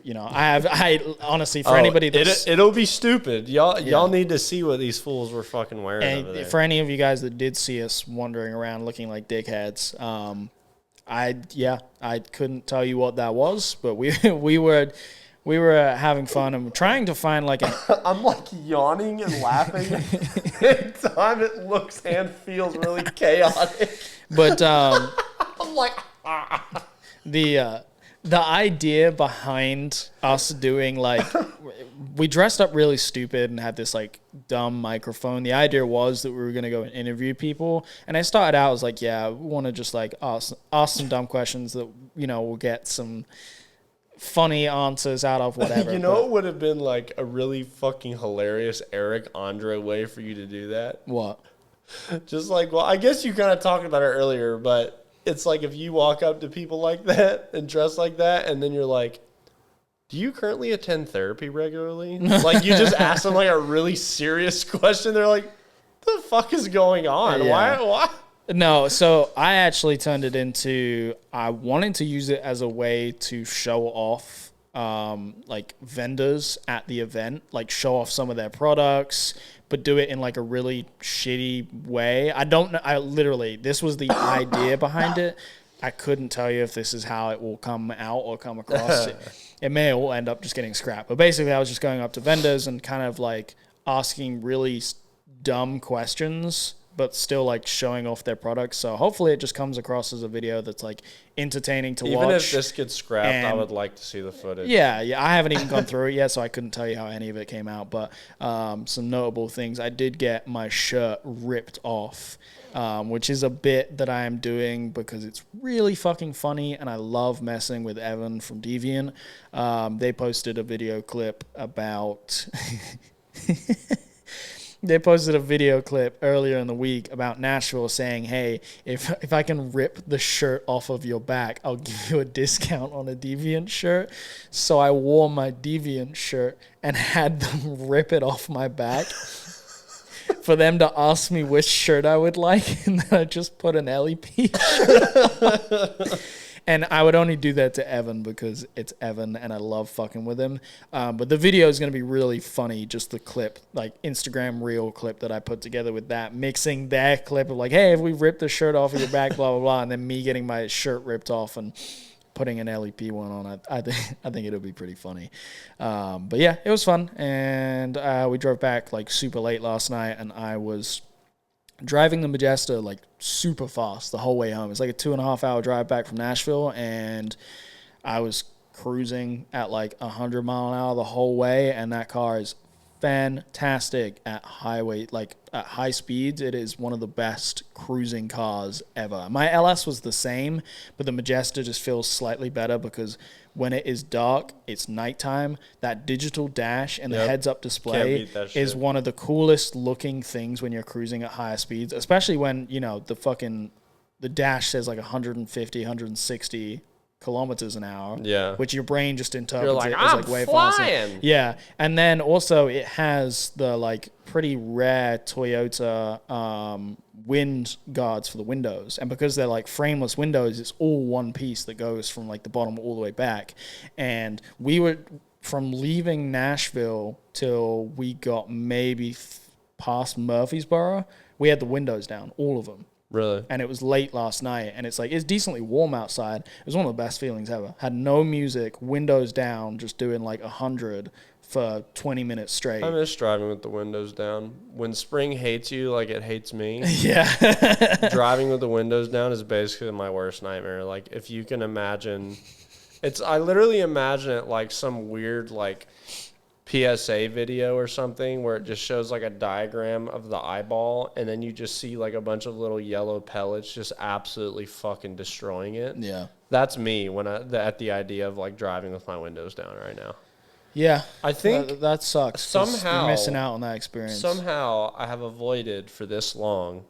I honestly, for anybody that's it'll be stupid. Y'all need to see what these fools were fucking wearing over there. For any of you guys that did see us wandering around looking like dickheads, I couldn't tell you what that was, but we were having fun and trying to find like I'm like yawning and laughing at the time. It looks and feels really chaotic. But I'm like the idea behind us doing like we dressed up really stupid and had this like dumb microphone. The idea was that we were gonna go and interview people, and I started out as like, we want to just like ask some dumb questions that we'll get some funny answers out of, whatever. It would have been like a really fucking hilarious Eric Andre way for you to do that. What? Just like, well, I guess you kind of talked about it earlier, but it's like if you walk up to people like that and dress like that, and then you're like, do you currently attend therapy regularly? Like, you just ask them like a really serious question. They're like, the fuck is going on? Yeah. Why? No, so I actually turned it into, I wanted to use it as a way to show off like vendors at the event, like show off some of their products, but do it in like a really shitty way. I don't know. This was the idea behind it. I couldn't tell you if this is how it will come out or come across. It may all end up just getting scrapped. But basically, I was just going up to vendors and kind of like asking really dumb questions, but still like showing off their products. So hopefully it just comes across as a video that's like entertaining to watch. Even if this gets scrapped, I would like to see the footage. Yeah. I haven't even gone through it yet, so I couldn't tell you how any of it came out. But some notable things. I did get my shirt ripped off, which is a bit that I am doing because it's really fucking funny, and I love messing with Evan from Deviant. They posted a video clip about... They posted a video clip earlier in the week about Nashville saying, hey, if I can rip the shirt off of your back, I'll give you a discount on a Deviant shirt. So I wore my Deviant shirt and had them rip it off my back for them to ask me which shirt I would like. And then I just put an LEP shirt. And I would only do that to Evan because it's Evan and I love fucking with him. But the video is going to be really funny. Just the clip, like Instagram reel clip that I put together with that, mixing their clip of like, hey, if we ripped the shirt off of your back, blah, blah, blah. And then me getting my shirt ripped off and putting an LEP one on. I think it'll be pretty funny. But yeah, it was fun. And we drove back like super late last night, and I was driving the Majesta like super fast the whole way home. It's like a 2.5 hour drive back from Nashville, and I was cruising at like 100 mile an hour the whole way, and that car is fantastic at highway, like at high speeds. It is one of the best cruising cars ever. My LS was the same, but the Majesta just feels slightly better because when it is dark, it's nighttime. That digital dash and the heads-up display is one of the coolest looking things when you're cruising at higher speeds, especially when, the dash says like 150, 160 kilometers an hour, which your brain just interprets as like way faster. Yeah, and then also it has the like pretty rare Toyota wind guards for the windows, and because they're like frameless windows, it's all one piece that goes from like the bottom all the way back. And we were from leaving Nashville till we got maybe past Murfreesboro, we had the windows down, all of them. Really? And it was late last night, and it's like, it's decently warm outside. It was one of the best feelings ever. Had no music, windows down, just doing like 100 for 20 minutes straight. I miss driving with the windows down. When spring hates you like it hates me. Yeah. Driving with the windows down is basically my worst nightmare. Like, if you can imagine, I literally imagine it like some weird like PSA video or something where it just shows like a diagram of the eyeball, and then you just see like a bunch of little yellow pellets just absolutely fucking destroying it. Yeah. That's me when at the idea of like driving with my windows down right now. Yeah. I think that sucks. 'Cause somehow you're missing out on that experience. Somehow I have avoided for this long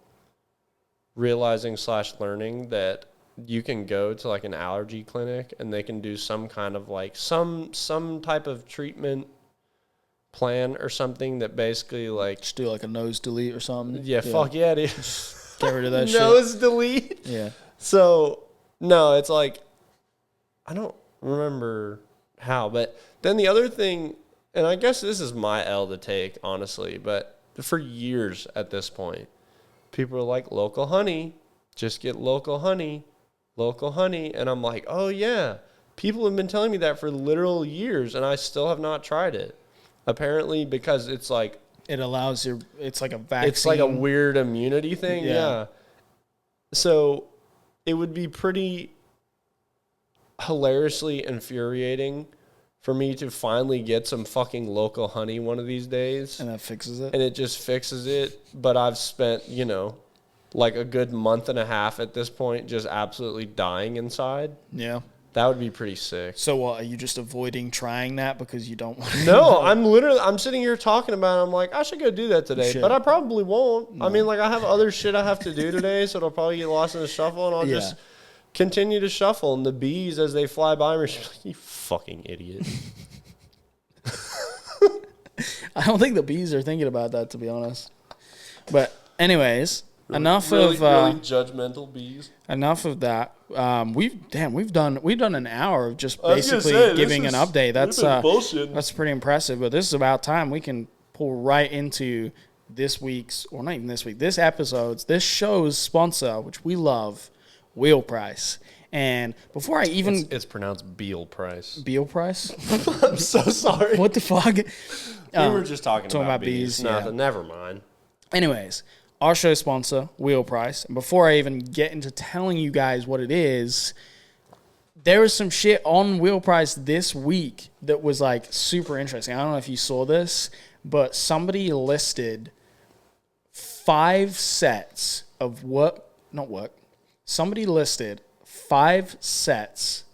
realizing/learning that you can go to like an allergy clinic and they can do some kind of like some type of treatment plan or something that basically like just do like a nose delete or something. Yeah, fuck yeah, dude. Get rid of that shit. Nose delete. Yeah. So no, it's like I don't remember how, but then the other thing, and I guess this is my L to take, honestly, but for years at this point, people are like, local honey, just get local honey, and I'm like, oh yeah, people have been telling me that for literal years, and I still have not tried it. Apparently, because it's like it allows your, it's like a vaccine. It's like a weird immunity thing, yeah. So it would be pretty hilariously infuriating for me to finally get some fucking local honey one of these days. And that fixes it? And it just fixes it. But I've spent, like a good month and a half at this point just absolutely dying inside. Yeah. That would be pretty sick. So what, are you just avoiding trying that because you don't want to? No, I'm sitting here talking about it. I'm like, I should go do that today. But I probably won't. No. I mean, like, I have other shit I have to do today, so it'll probably get lost in the shuffle, and I'll just continue to shuffle. And the bees, as they fly by me, are like, you fucking idiot. I don't think the bees are thinking about that, to be honest. But anyways, really judgmental bees. Enough of that. We've done an hour of just basically giving an update. That's pretty impressive. But this is about time we can pull right into this show's sponsor, which we love, WheelPrice. And before I even... It's pronounced BLITZ. BLITZ? I'm so sorry. What the fuck? We were just talking about bees. Nothing. Never mind. Anyways, our show sponsor, WheelPrice. And before I even get into telling you guys what it is, there was some shit on WheelPrice this week that was like super interesting. I don't know if you saw this, but somebody listed 5 sets of somebody listed 5 sets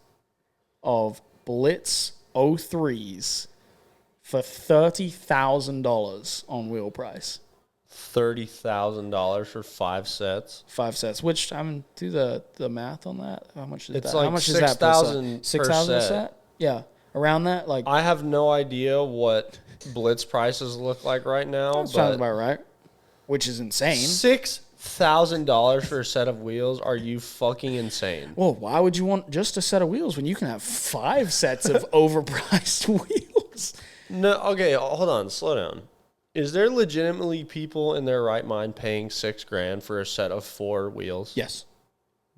of BLITZ 03s for $30,000 on WheelPrice. $30,000 for 5 sets. 5 sets, which I'm do the math on that. How much is it's that? Like how much 6, is that? 6,000 $6,000 a set? Yeah, around that. Like I have no idea what BLITZ prices look like right now. That sounds about right. Which is insane. $6,000 for a set of wheels? Are you fucking insane? Well, why would you want just a set of wheels when you can have 5 sets of overpriced wheels? No, okay, hold on, slow down. Is there legitimately people in their right mind paying $6,000 for a set of 4 wheels? Yes.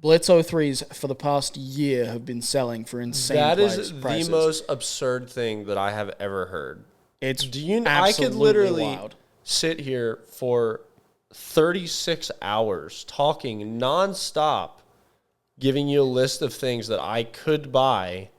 BLITZ 03s for the past year have been selling for insane prices. That is the most absurd thing that I have ever heard. It's I could literally wild. Sit here for 36 hours talking nonstop, giving you a list of things that I could buy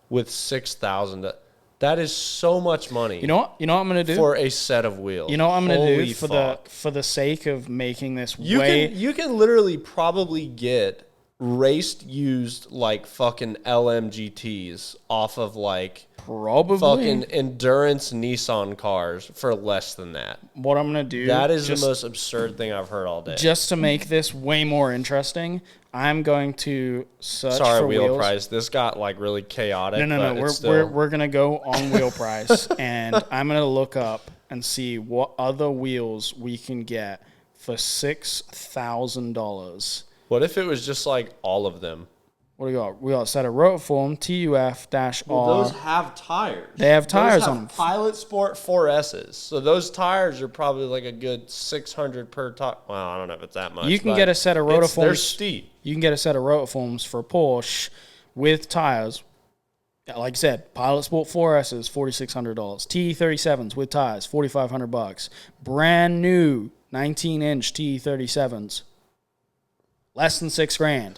with $6,000. That is so much money. You know what I'm going to do? For a set of wheels. You know what I'm going to do for the sake of making this you can literally probably get raced used like fucking LMGTs off of like probably fucking endurance Nissan cars for less than that. What I'm going to do... That is the most absurd thing I've heard all day. Just to make this way more interesting, I'm going to search for wheels. WheelPrice. This got like really chaotic. No. We're going to go on WheelPrice and I'm going to look up and see what other wheels we can get for $6,000. What if it was just like all of them? What do we got? We got a set of Rotiform TUF-R. Well, those have tires. They have tires on them. Pilot Sport 4S's. So those tires are probably like a good $600 per tire. Well, I don't know if it's that much. You can get a set of Rotiforms. They're steep. You can get a set of Rotiforms for Porsche with tires. Like I said, Pilot Sport 4S's, $4,600. TE37s with tires, $4,500. Brand new 19-inch TE37s. Less than $6,000.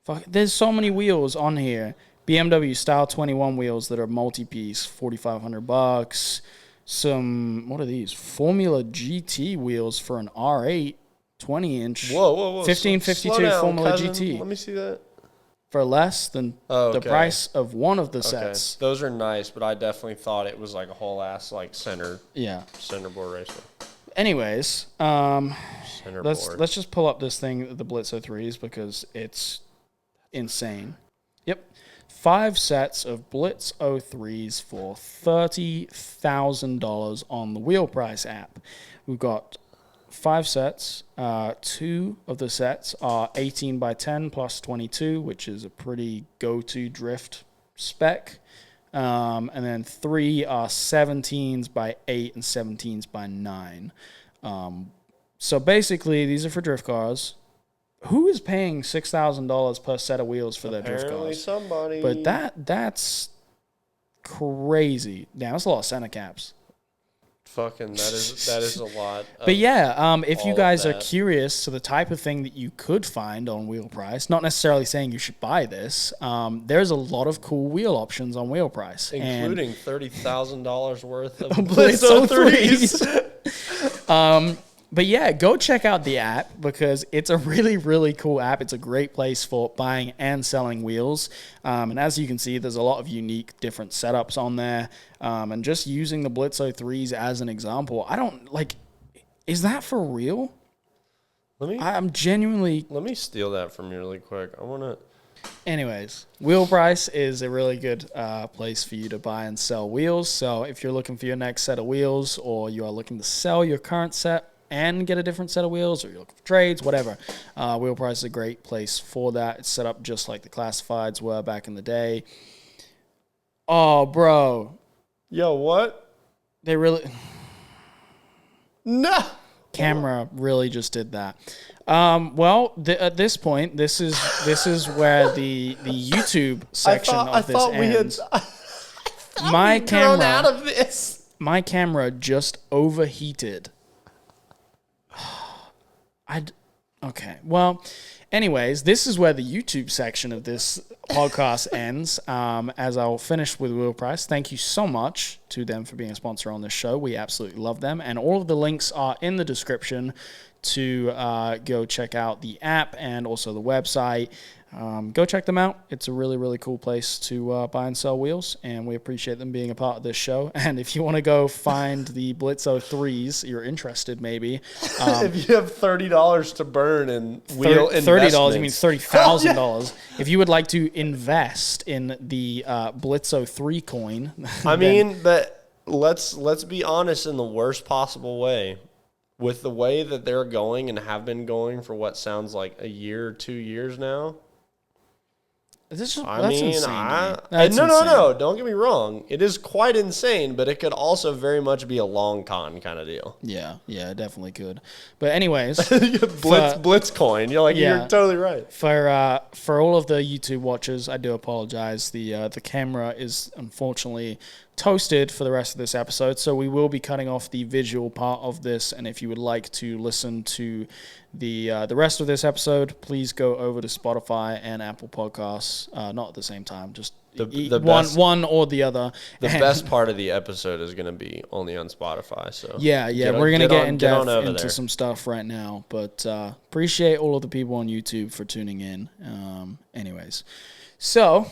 Fuck, there's so many wheels on here. BMW Style 21 wheels that are multi-piece, $4,500. Some, what are these? Formula GT wheels for an R8, 20-inch. Whoa. 1552 Formula cousin. GT. Let me see that. for less than the price of one of the Okay. sets. Those are nice, but I definitely thought it was like a whole ass like center board racer. Anyways, Center board. let's just pull up this thing, the Blitz 03s, because it's insane. Yep. 5 sets of Blitz 03s for $30,000 on the WheelPrice app. We've got 5 sets. 2 of the sets are 18 by 10 plus 22, which is a pretty go-to drift spec. And then 3 are 17s by 8 and 17s by 9. So basically, these are for drift cars. Who is paying $6,000 per set of wheels for their drift cars? Somebody. But that's crazy. Damn, that's a lot of center caps. Fucking that is a lot. But yeah, if you guys are curious to the type of thing that you could find on WheelPrice, not necessarily saying you should buy this, there's a lot of cool wheel options on WheelPrice, including $30,000 worth of Blitz 03s. But yeah, go check out the app because it's a really, really cool app. It's a great place for buying and selling wheels. And as you can see, there's a lot of unique different setups on there. And just using the Blitz 03s as an example, I don't is that for real? I'm genuinely... Let me steal that from you really quick. I want to... Anyways, WheelPrice is a really good place for you to buy and sell wheels. So if you're looking for your next set of wheels or you are looking to sell your current set and get a different set of wheels, or you're looking for trades, whatever, WheelPrice is a great place for that. It's set up just like the classifieds were back in the day. Oh, bro. Yo, what? They really... No! Camera really just did that. Well, at this point, this is where the YouTube section of this ends. My camera out of this. My camera just overheated. Okay. Well, anyways, this is where the YouTube section of this podcast ends. As I'll finish with WheelPrice, thank you so much to them for being a sponsor on this show. We absolutely love them. And all of the links are in the description to go check out the app and also the website. Go check them out. It's a really, really cool place to buy and sell wheels, and we appreciate them being a part of this show. And if you want to go find the Blitz 03s, you're interested maybe. If you have $30 to burn in wheel $30, you mean $30,000. If you would like to invest in the Blitz 03 coin. I mean, but let's be honest in the worst possible way. With the way that they're going and have been going for what sounds like a year or 2 years now. That's insane. No. Don't get me wrong. It is quite insane, but it could also very much be a long con kind of deal. Yeah, it definitely could. But anyways, Blitz coin. You're totally right. For all of the YouTube watchers, I do apologize. The camera is unfortunately toasted for the rest of this episode, so we will be cutting off the visual part of this. And if you would like to listen to the rest of this episode, please go over to Spotify and Apple Podcasts. Not at the same time, just one or the other. The best part of the episode is going to be only on Spotify. So we're going to get in depth into some stuff right now. But appreciate all of the people on YouTube for tuning in. Anyways, so